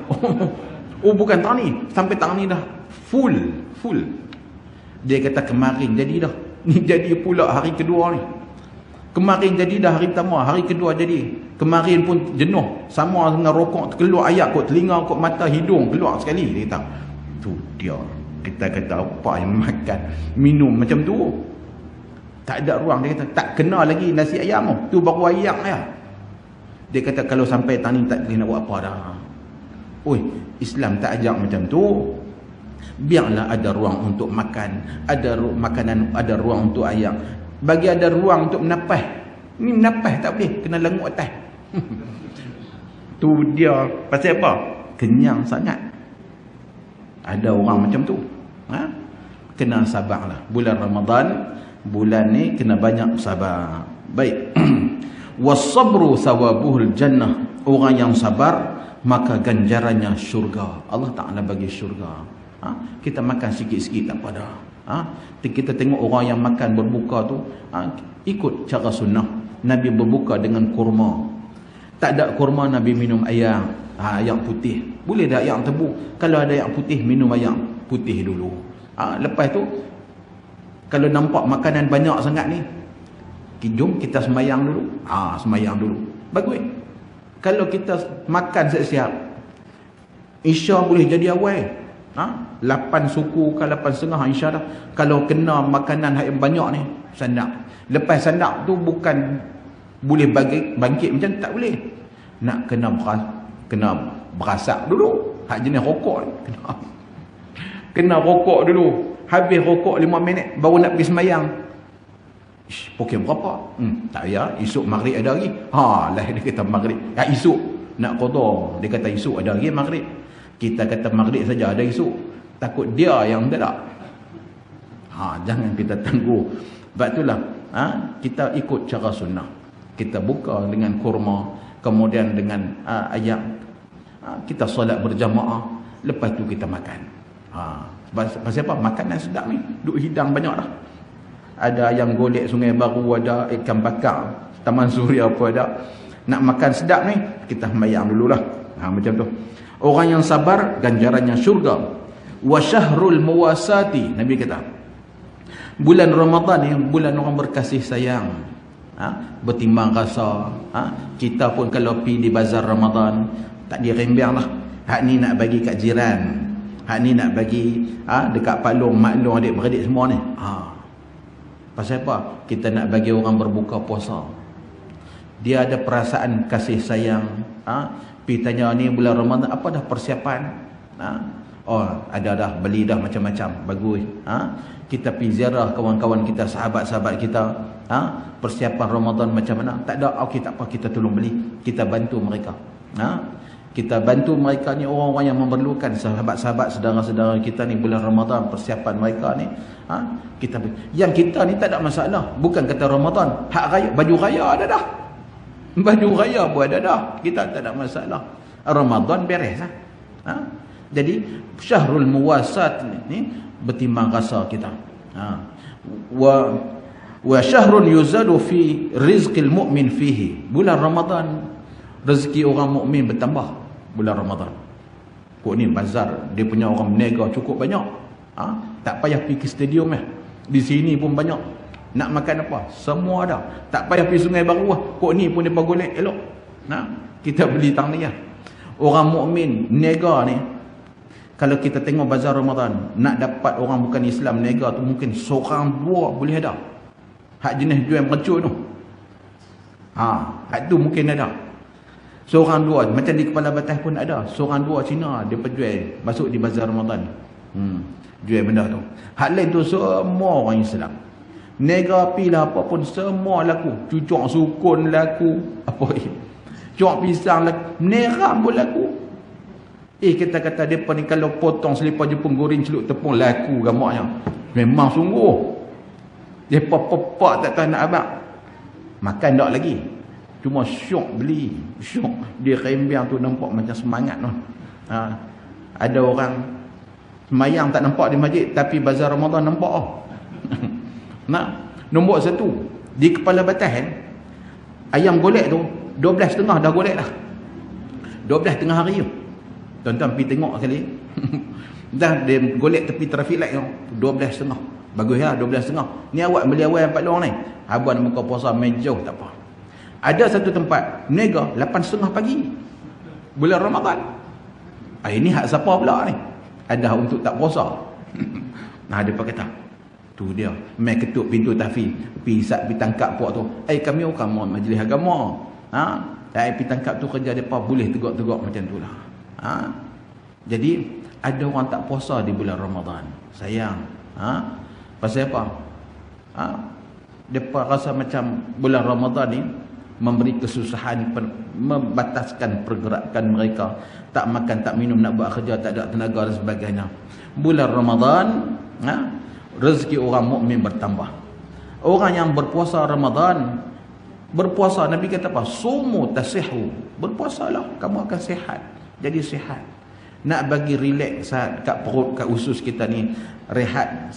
Oh bukan tang ni, sampai tang ni dah full. Dia kata kemarin jadi dah. Ni jadi pula hari kedua ni. Kemarin jadi dah hari pertama, hari kedua jadi. Kemarin pun jenuh, sama dengan rokok keluar ayak kot telinga, kot mata, hidung keluar sekali. Dia kata, tu dia. Kita kata apa yang makan, minum macam tu. Tak ada ruang. Dia kata tak kena lagi nasi ayam tu baru ayam ya. Dia kata kalau sampai tani tak boleh nak buat apa dah. Oi, Islam tak ajak macam tu. Biarlah ada ruang untuk makan, ada makanan, ada ruang untuk ayam. Bagi ada ruang untuk menapas. Ni menapas tak boleh, kena lengup atas. Tu dia pasal apa? Kenyang sangat. Ada orang macam tu. Kena sabarlah. Bulan Ramadan, bulan ni kena banyak sabar. Baik. Was-sabru thawabuhul jannah. Orang yang sabar maka ganjarannya syurga. Allah Ta'ala bagi syurga. Kita makan sikit-sikit tak apa dah. Kita tengok orang yang makan berbuka tu, ikut cara sunnah. Nabi berbuka dengan kurma. Tak ada kurma, Nabi minum ayam. Ayam putih. Boleh dah ayam tebu. Kalau ada ayam putih, minum ayam putih dulu. Lepas tu, kalau nampak makanan banyak sangat ni, jom kita sembahyang dulu. Sembahyang dulu. Bagus. Kalau kita makan siap-siap, Isya boleh jadi awal. 8 suku ke 8.5 Isya dah. Kalau kena makanan yang banyak ni, sandak. Lepas sandak tu bukan boleh bangkit macam tak boleh. Nak kena berasak dulu. Hak jenis rokok ni. Kena rokok dulu. Habis rokok 5 minit baru nak pergi sembahyang. Pukul berapa? Tak payah, esok maghrib ada lagi. Lah dia kata maghrib. Esok nak qada. Dia kata esok ada lagi maghrib. Kita kata maghrib saja ada esok. Takut dia yang tak ada. Jangan kita tangguh. Sebab itulah kita ikut cara sunnah. Kita buka dengan kurma, kemudian dengan ayam. Kita solat berjamaah, lepas tu kita makan. Pasal apa? Makanan sedap ni. Duk hidang banyak dah. Ada ayam golek Sungai Baru, ada ikan bakar Taman Suria apa ada. Nak makan sedap ni, kita sembahyang dululah. Macam tu. Orang yang sabar ganjarannya syurga. Wa syahrul muwasati, Nabi kata, bulan Ramadan ni bulan orang berkasih sayang. Bertimbang rasa. Kita pun kalau pergi di bazar Ramadan, tak dirembiang lah. Hak ni nak bagi kat jiran, hak ni nak bagi dekat Pak Long, Mak Long, adik-beradik semua ni. Pasal apa? Kita nak bagi orang berbuka puasa. Dia ada perasaan kasih sayang. Pergi tanya ni bulan Ramadan, apa dah persiapan? Ada dah, beli dah macam-macam. Bagus. Kita pergi ziarah kawan-kawan kita, sahabat-sahabat kita. Persiapan Ramadan macam mana? Tak ada, okey tak apa, kita tolong beli. Kita bantu mereka. Kita bantu mereka ni, orang-orang yang memerlukan, sahabat-sahabat, saudara-saudara kita ni bulan Ramadan, persiapan mereka ni. Kita yang kita ni tak ada masalah. Bukan kata Ramadan, hak raya, baju raya ada dah. Baju raya pun ada dah. Kita tak ada masalah. Ramadan beres lah. Jadi syahrul muwasat ni bertimbang rasa kita. Wa syahrun yuzadu fi rizqil mu'min fihi. Bulan Ramadan rezeki orang mukmin bertambah bulan Ramadan. Kok ni bazar, dia punya orang berniaga cukup banyak. Tak payah pergi ke stadium Di sini pun banyak. Nak makan apa? Semua ada. Tak payah pergi Sungai Baru lah. Kok ni pun dia golek elok. Kita beli tang ni lah. Orang mukmin niaga ni, kalau kita tengok bazar Ramadan, nak dapat orang bukan Islam niaga tu mungkin seorang dua boleh ada. Hak jenis jual mercun tu. Hak tu mungkin ada. Seorang dua, macam di Kepala Batas pun ada. Seorang dua Cina dia penjual masuk di bazar Ramadan. Jual benda tu. Hak lain tu semua orang Islam. Nega pilah apa pun semua laku. Cucuk sukun laku. Apa ni? Cucuk pisang laku. Neram pun laku. Kita kata mereka ni kalau potong selipar Jepun goreng celup tepung laku gamaknya. Memang sungguh. Mereka pepak tak tahu nak abang. Makan tak lagi. Cuma syok beli. Syok. Dia rembiang tu nampak macam semangat tu. Ada orang semayang tak nampak di masjid, tapi bazar Ramadan nampak. Nombor satu. Di Kepala Batas ayam golek tu 12.30 dah golek dah. 12 tengah hari tu. Tuan-tuan pergi tengok sekali. Dah dia golek tepi traffic light tu 12.30. Bagus lah 12.30. Ni awak beli awal 4 luang ni. Abang nak buka puasa main jauh tak apa. Ada satu tempat meniaga 8.30 pagi. Bulan Ramadan. Ini hak siapa pula ni? Ada untuk tak puasa. Dia kata tu dia main ketuk pintu tahfiz, pergi tangkap puak tu. Kami orang majlis agama. Pergi tangkap tu kerja depa boleh tegak-tegak macam tu lah. Jadi ada orang tak puasa di bulan Ramadan. Sayang. Pasal apa? Depa rasa macam bulan Ramadan ni memberi kesusahan, membataskan pergerakan mereka. Tak makan, tak minum, nak buat kerja, tak ada tenaga dan sebagainya. Bulan Ramadan, rezeki orang mukmin bertambah. Orang yang berpuasa Ramadan, berpuasa, Nabi kata apa? Sumu tasihu. Berpuasalah, kamu akan sihat. Jadi sihat. Nak bagi relax kat perut, kat usus kita ni, rehat,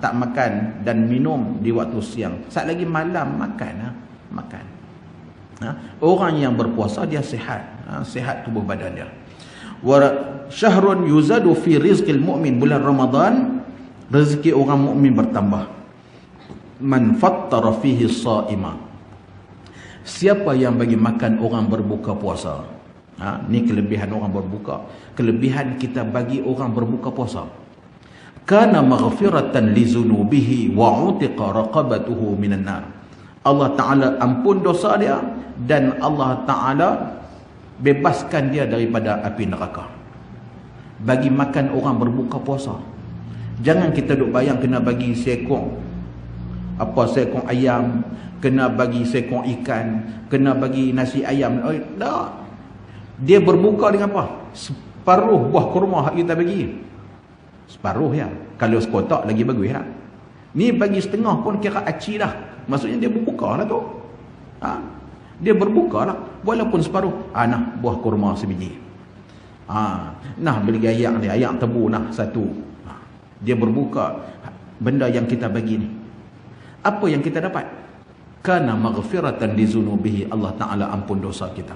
tak makan dan minum di waktu siang. Saat lagi malam makan. Orang yang berpuasa dia sihat. Sihat tubuh badan dia. Wa syahrun yuzadu fi rizqil mu'min. Bulan Ramadan rezeki orang mukmin bertambah. Man fattara fihi shaima. Siapa yang bagi makan orang berbuka puasa. Ni kelebihan orang berbuka. Kelebihan kita bagi orang berbuka puasa. Kana maghfiratan li zunubihi wa utiqa raqabatuhu minan nar. Allah Ta'ala ampun dosa dia dan Allah Ta'ala bebaskan dia daripada api neraka. Bagi makan orang berbuka puasa. Jangan kita duk bayang kena bagi seekor ayam, kena bagi seekor ikan, kena bagi nasi ayam. Tak. Dia berbuka dengan apa? Separuh buah kurma hak kita bagi. Separuh ya. Kalau sekotak lagi bagus ya. Ni bagi setengah pun kira aci dah. Maksudnya dia berbuka lah tu. Dia berbuka lah. Walaupun separuh. Nah buah kurma sebiji. Nah beli ayak ni. Ayak tebu nah satu. Dia berbuka benda yang kita bagi ni. Apa yang kita dapat? Kana maghfiratan li zunubihi. Allah Ta'ala ampun dosa kita.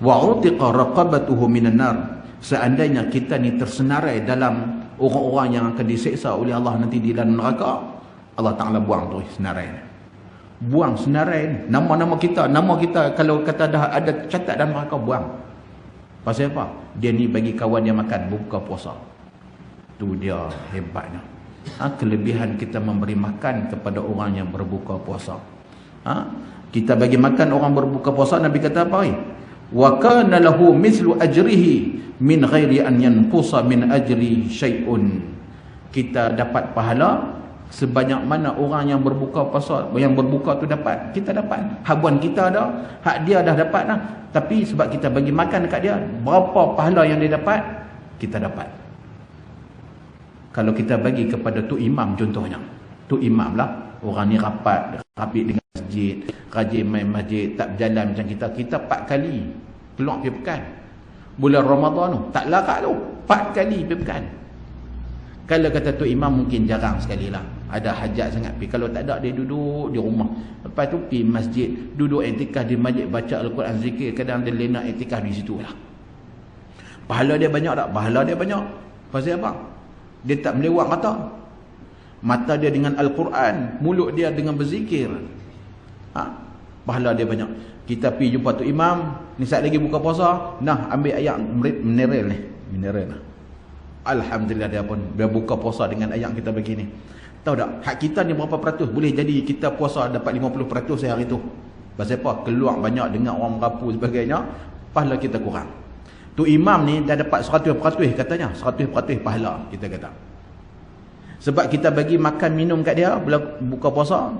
Wa utiqa raqabatuhu minan nar. Seandainya kita ni tersenarai dalam orang-orang yang akan diseksa oleh Allah nanti di dalam neraka, Allah Ta'ala buang tu senarai ni. Buang senarai. Nama-nama kita kalau kata dah ada catat dalam neraka, buang. Pasal apa? Dia ni bagi kawan dia makan buka puasa. Tu dia hebatnya. Kelebihan kita memberi makan kepada orang yang berbuka puasa. Kita bagi makan orang berbuka puasa, Nabi kata apa? Wa kana lahu mithlu ajrihi min ghairi an yanqusa min ajri syai'un. Kita dapat pahala sebanyak mana orang yang berbuka puasa, yang berbuka tu dapat, kita dapat. Habuan kita ada, hak dia dah dapat dah. Tapi sebab kita bagi makan dekat dia, berapa pahala yang dia dapat, kita dapat. Kalau kita bagi kepada tu imam contohnya. Tu imam lah, orang ni rapat dengan masjid, rajin main masjid, tak berjalan macam kita. Kita 4 kali keluar pergi pekan. Bulan Ramadan tu, tak larat tu, 4 kali pergi pekan. Kalau kata tu imam mungkin jarang sekali lah. Ada hajat sangat pergi. Kalau tak ada, dia duduk di rumah. Lepas tu pergi masjid, duduk iktikaf di masjid, baca Al-Quran, zikir. Kadang dia lena iktikaf di situ lah. Pahala dia banyak tak? Pahala dia banyak. Pasal apa? Dia tak melewat mata. Mata dia dengan Al-Quran, mulut dia dengan berzikir. Pahala dia banyak. Kita pergi jumpa tu imam, ni saat lagi buka puasa, nah ambil ayat mineral ni. Mineral lah. Alhamdulillah dia pun dia buka puasa dengan ayat kita begini. Tahu tak, hak kita ni berapa peratus? Boleh jadi kita puasa dapat 50% sehari tu. Pasal apa? Keluar banyak dengan orang merapu sebagainya, pahala kita kurang. Tu imam ni dah dapat 100% katanya, 100% pahala kita kata. Sebab kita bagi makan minum kat dia buka puasa,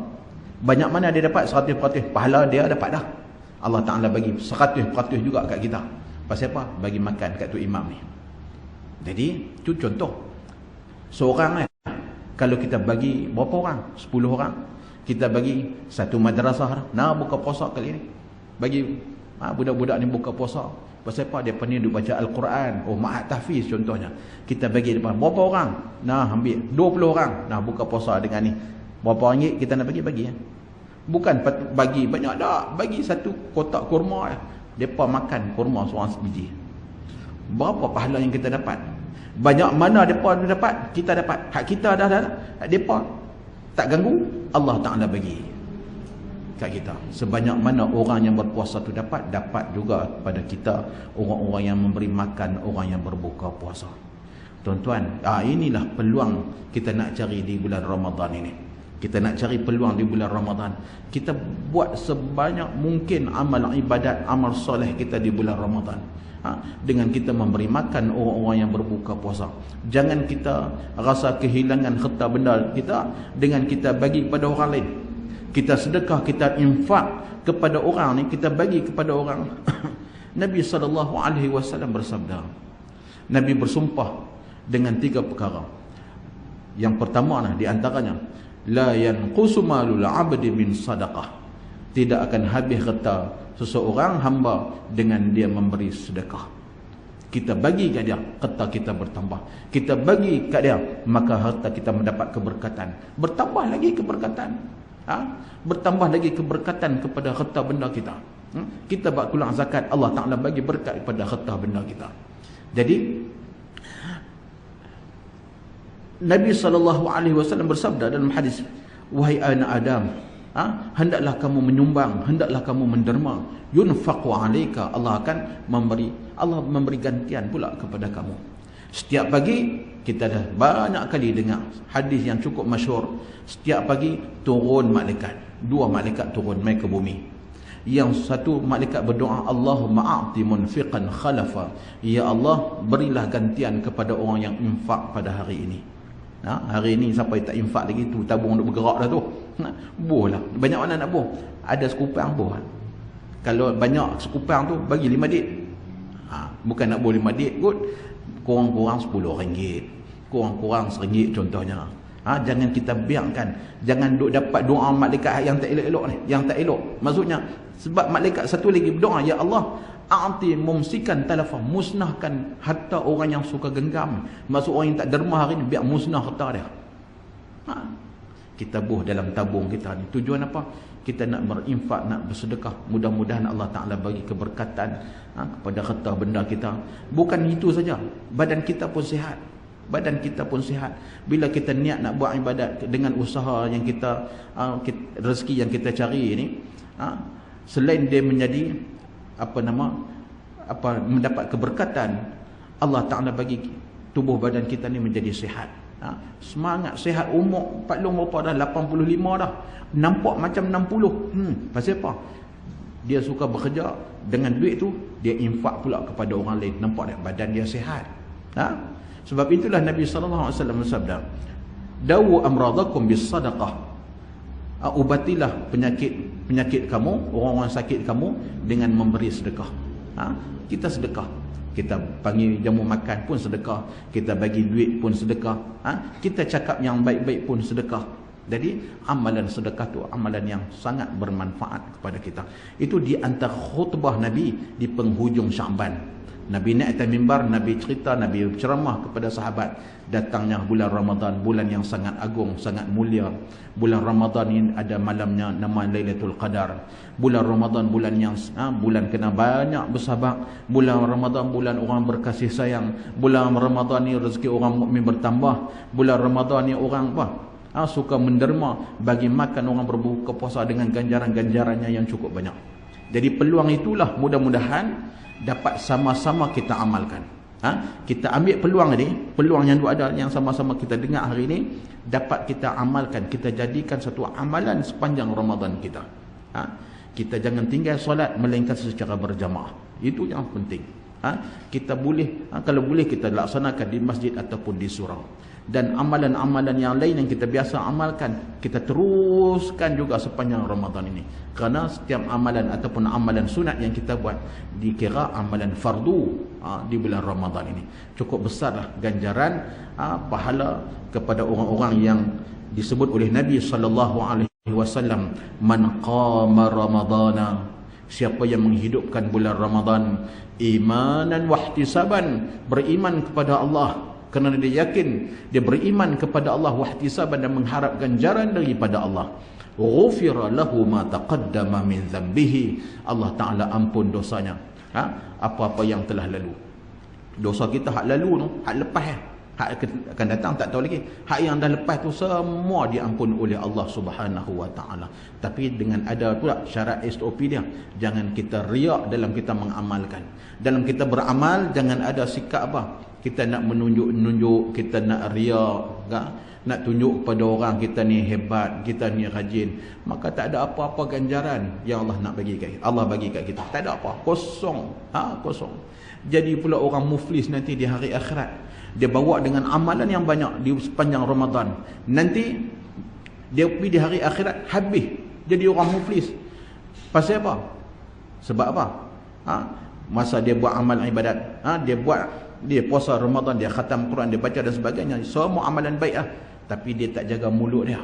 banyak mana dia dapat 100%, pahala dia dapat dah. Allah Ta'ala bagi 100% juga kat kita. Pasal apa? Bagi makan kat tu imam ni. Jadi tu contoh. Seorang kalau kita bagi berapa orang? 10 orang. Kita bagi satu madrasah nak buka puasa kali ni. Bagi budak-budak ni buka puasa. Pasal apa? Dia ni duk baca Al-Quran. Oh, ma'at tahfiz contohnya. Kita bagi depan berapa orang? Nah, ambil 20 orang. Nah, buka puasa dengan ni. Berapa ringgit kita nak bagi ya? Bukan bagi banyak tak. Bagi satu kotak kurma. Depa makan kurma seorang sebiji. Berapa pahala yang kita dapat? Banyak mana depa dapat, kita dapat. Hak kita dah. Depa tak ganggu, Allah Ta'ala bagi kat kita. Sebanyak mana orang yang berpuasa tu dapat juga pada kita orang-orang yang memberi makan orang yang berbuka puasa. Tuan-tuan, inilah peluang kita nak cari di bulan Ramadan ini. Kita nak cari peluang di bulan Ramadan. Kita buat sebanyak mungkin amal ibadat, amal soleh kita di bulan Ramadan. Dengan kita memberi makan orang-orang yang berbuka puasa. Jangan kita rasa kehilangan harta benda kita dengan kita bagi kepada orang lain. Kita sedekah, kita infak kepada orang ni, kita bagi kepada orang. Nabi SAW bersabda. Nabi bersumpah dengan 3 perkara. Yang pertama di antaranya, la yanqusu malul 'abdi min sadaqah. Tidak akan habis harta seseorang hamba dengan dia memberi sedekah. Kita bagi kat dia, harta kita bertambah. Kita bagi kat dia, maka harta kita mendapat keberkatan. Bertambah lagi keberkatan. Bertambah lagi keberkatan kepada harta benda kita. Kita buat keluar zakat, Allah Ta'ala bagi berkat kepada harta benda kita. Jadi Nabi SAW bersabda dalam hadis, wahai anak Adam, hendaklah kamu menyumbang, hendaklah kamu menderma, yunfaqu alaika, Allah memberi gantian pula kepada kamu. Setiap pagi kita dah banyak kali dengar hadis yang cukup masyhur. Setiap pagi turun malaikat, 2 malaikat turun mai ke bumi. Yang satu malaikat berdoa, Allahumma a'ti munfiqan khalafa, ya Allah berilah gantian kepada orang yang infak pada hari ini. Hari ini siapa yang tak infak lagi tu tabung duk bergerak dah tu. Buh lah. Banyak mana nak buh? Ada sekupang buh. Kalau banyak sekupang tu bagi 5 dik. Bukan nak buh 5 dik kot. Kurang-kurang RM10. Kurang-kurang RM1 contohnya. Jangan kita biarkan. Jangan duk dapat doa malaikat yang tak elok-elok ni. Yang tak elok. Maksudnya sebab malaikat satu lagi berdoa, ya Allah a'ti mumsikan talafa, musnahkan harta orang yang suka genggam. Maksud orang yang tak derma hari ni, biar musnah harta dia. Kita buh dalam tabung kita ni. Tujuan apa? Kita nak berinfak, nak bersedekah. Mudah-mudahan Allah Ta'ala bagi keberkatan kepada harta benda kita. Bukan itu saja, badan kita pun sihat. Badan kita pun sihat. Bila kita niat nak buat ibadat dengan usaha yang kita rezeki yang kita cari ni, selain dia menjadi mendapat keberkatan, Allah Ta'ala bagi tubuh badan kita ni menjadi sihat. Semangat, sihat, umur Pak Long berapa dah? 85 dah. Nampak macam 60. Pasal apa? Dia suka bekerja, dengan duit tu dia infak pula kepada orang lain. Nampak tak? Badan dia sihat. Sebab itulah Nabi SAW bersabda, dawu amradakum bis sadaqah. Ubatilah penyakit kamu, orang-orang sakit kamu dengan memberi sedekah. Kita sedekah. Kita panggil jamu makan pun sedekah. Kita bagi duit pun sedekah. Kita cakap yang baik-baik pun sedekah. Jadi amalan sedekah tu amalan yang sangat bermanfaat kepada kita. Itu di antara khutbah Nabi di penghujung Syaban. Nabi naik atas mimbar, Nabi cerita, Nabi ceramah kepada sahabat. Datangnya bulan Ramadan, bulan yang sangat agung, sangat mulia. Bulan Ramadan ini ada malamnya nama Lailatul Qadar. Bulan Ramadan bulan yang bulan kena banyak bersabar. Bulan Ramadan bulan orang berkasih sayang. Bulan Ramadan ni rezeki orang mukmin bertambah. Bulan Ramadan ni orang suka menderma, bagi makan orang berbuka puasa dengan ganjaran-ganjarannya yang cukup banyak. Jadi peluang itulah mudah-mudahan dapat sama-sama kita amalkan. Kita ambil peluang ni, peluang yang ada yang sama-sama kita dengar hari ini, dapat kita amalkan, kita jadikan satu amalan sepanjang Ramadan kita. Kita jangan tinggal solat melainkan secara berjamaah. Itu yang penting. Kita boleh, kalau boleh kita laksanakan di masjid ataupun di surau. Dan amalan-amalan yang lain yang kita biasa amalkan, kita teruskan juga sepanjang Ramadan ini. Kerana setiap amalan ataupun amalan sunat yang kita buat dikira amalan fardu di bulan Ramadan ini. Cukup besarlah ganjaran pahala kepada orang-orang yang disebut oleh Nabi SAW, man qama ramadana, siapa yang menghidupkan bulan Ramadan imanan wahtisaban, beriman kepada Allah kerana dia yakin, dia beriman kepada Allah wahtisaban dan mengharap ganjaran daripada Allah, ghufira lahu ma taqaddama min dhanbihi, Allah Ta'ala ampun dosanya, apa-apa yang telah lalu. Dosa kita hak lalu tu, hak lepas hak akan datang tak tahu lagi. Hak yang dah lepas tu semua diampun oleh Allah Subhanahu wa Ta'ala. Tapi dengan ada pula syarat SOP dia, jangan kita riak dalam kita mengamalkan. Dalam kita beramal jangan ada sikap apa, kita nak menunjuk-nunjuk, kita nak riak, nak tunjuk pada orang kita ni hebat, kita ni rajin, maka tak ada apa-apa ganjaran yang Allah nak bagi kat kita. Allah bagi kat kita tak ada apa, kosong, kosong. Jadi pula orang muflis nanti di hari akhirat, dia bawa dengan amalan yang banyak di sepanjang Ramadan, nanti dia pergi di hari akhirat habis jadi orang muflis. Pasal apa? Sebab apa? Masa dia buat amal ibadat, dia puasa Ramadan, dia khatam Quran, dia baca dan sebagainya, semua amalan baik tapi dia tak jaga mulut dia,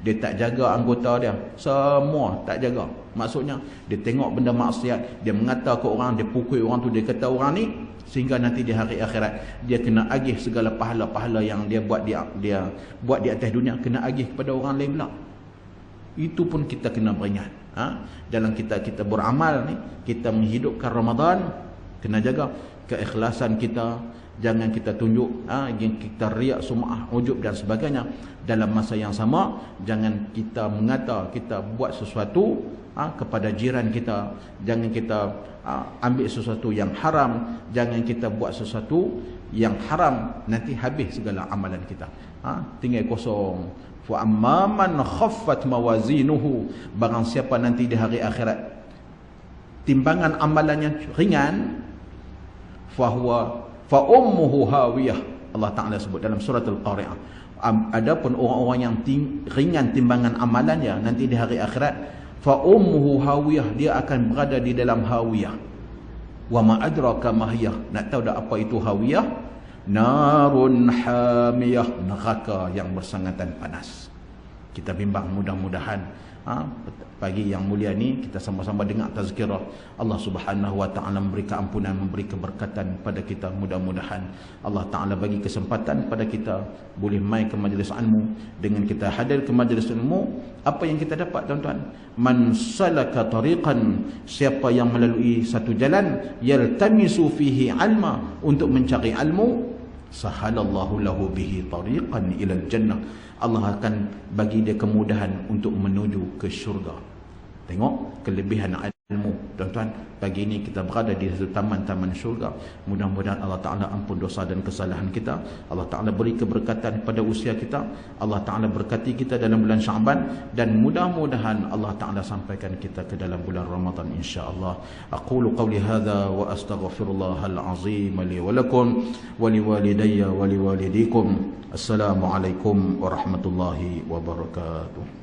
dia tak jaga anggota dia, semua tak jaga. Maksudnya dia tengok benda maksiat, dia mengata ke orang, dia pukul orang tu, dia kata orang ni, sehingga nanti di hari akhirat dia kena agih segala pahala-pahala yang dia buat buat di atas dunia, kena agih kepada orang lain pula. Itu pun kita kena beringat. Dalam kita beramal ni, kita menghidupkan Ramadan, kena jaga keikhlasan kita, jangan kita tunjuk, yang kita riak, sum'ah, ujub dan sebagainya. Dalam masa yang sama, jangan kita mengata kita buat sesuatu kepada jiran kita, jangan kita ambil sesuatu yang haram, jangan kita buat sesuatu yang haram, nanti habis segala amalan kita, tinggal kosong. Fa amma man khaffat mawazinuhu, barang siapa nanti di hari akhirat timbangan amalannya ringan, fahuwa fa ummuhu hawiyah, Allah Ta'ala sebut dalam surah Al-Qari'ah. Adapun orang-orang yang ringan timbangan amalannya nanti di hari akhirat, fa ummuhu hawiyah, dia akan berada di dalam hawiyah. Wa ma adraka ma hiya, nak tahu dah apa itu hawiyah? Narun hamiyah, neraka yang bersangatan panas. Kita bimbang, mudah-mudahan pagi yang mulia ni kita sama-sama dengar tazkirah Allah Subhanahu wa Ta'ala, memberi keampunan, memberi keberkatan pada kita. Mudah-mudahan Allah Ta'ala bagi kesempatan pada kita boleh mai ke majlis ilmu. Dengan kita hadir ke majlis ilmu, apa yang kita dapat tuan-tuan? Man salaka tariqan, siapa yang melalui satu jalan, yaltamisu fihi ilma, untuk mencari ilmu, sahalallahu lahu bihi tariqan ila jannah, Allah akan bagi dia kemudahan untuk menuju ke syurga. Tengok kelebihan ilmu tuan-tuan. Pagi ini kita berada di satu taman-taman syurga. Mudah-mudahan Allah Ta'ala ampun dosa dan kesalahan kita. Allah Ta'ala beri keberkatan pada usia kita. Allah Ta'ala berkati kita dalam bulan Sya'ban, dan mudah-mudahan Allah Ta'ala sampaikan kita ke dalam bulan Ramadan insya-Allah. Aqulu qawli hadza wa astaghfirullahal azim li wa lakum wa liwalidayya wa liwalidikum. Assalamualaikum warahmatullahi wabarakatuh.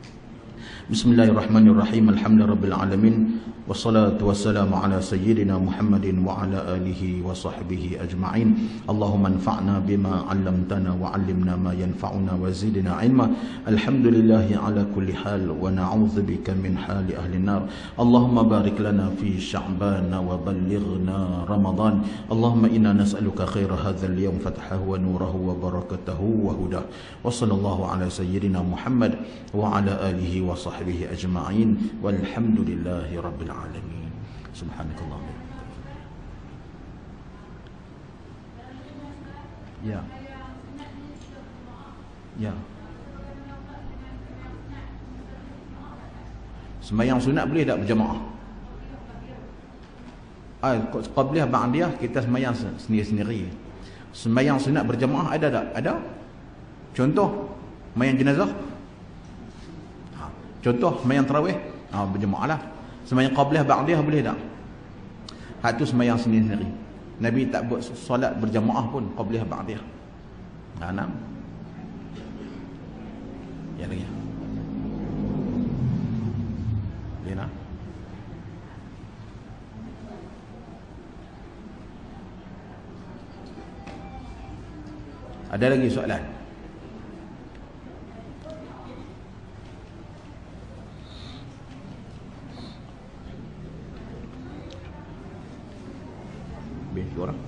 Bismillahirrahmanirrahim. Alhamdulillahirabbil alamin, wassalatu wassalamu ala sayyidina Muhammadin wa ala alihi wa sahbihi ajma'in. Allahumma anfa'na bima 'allamtana wa 'allimna ma yanfa'una wa zidna 'ilma. Alhamdulillahi ala kulli hal wa na'udzubika min hali ahli nar. Allahumma barik lana fi Sya'ban wa ballighna Ramadan. Allahumma inna nas'aluka khaira hadzal yawm fathahu wa nurahu wa barakatahu wa hudah. Wa sallallahu ala sayyidina Muhammad wa ala alihi wa sahbihi ajma'in walhamdulillahi rabbil alamin. Subhanakallah. Ya. Sembahyang sunat boleh tak berjamaah? Qabliyah ba'diyah kita sembahyang sendiri-sendiri. Sembahyang sunat berjamaah ada tak? Ada. Contoh sembahyang jenazah. Contoh sembahyang tarawih, berjemaah lah. Sembahyang qabliyah ba'diyah boleh tak? Hak tu sembahyang sendiri-sendiri. Nabi tak buat solat berjemaah pun qabliyah ba'diyah. Sekali lagi. Lina. Ada lagi soalan? Lebih kurang.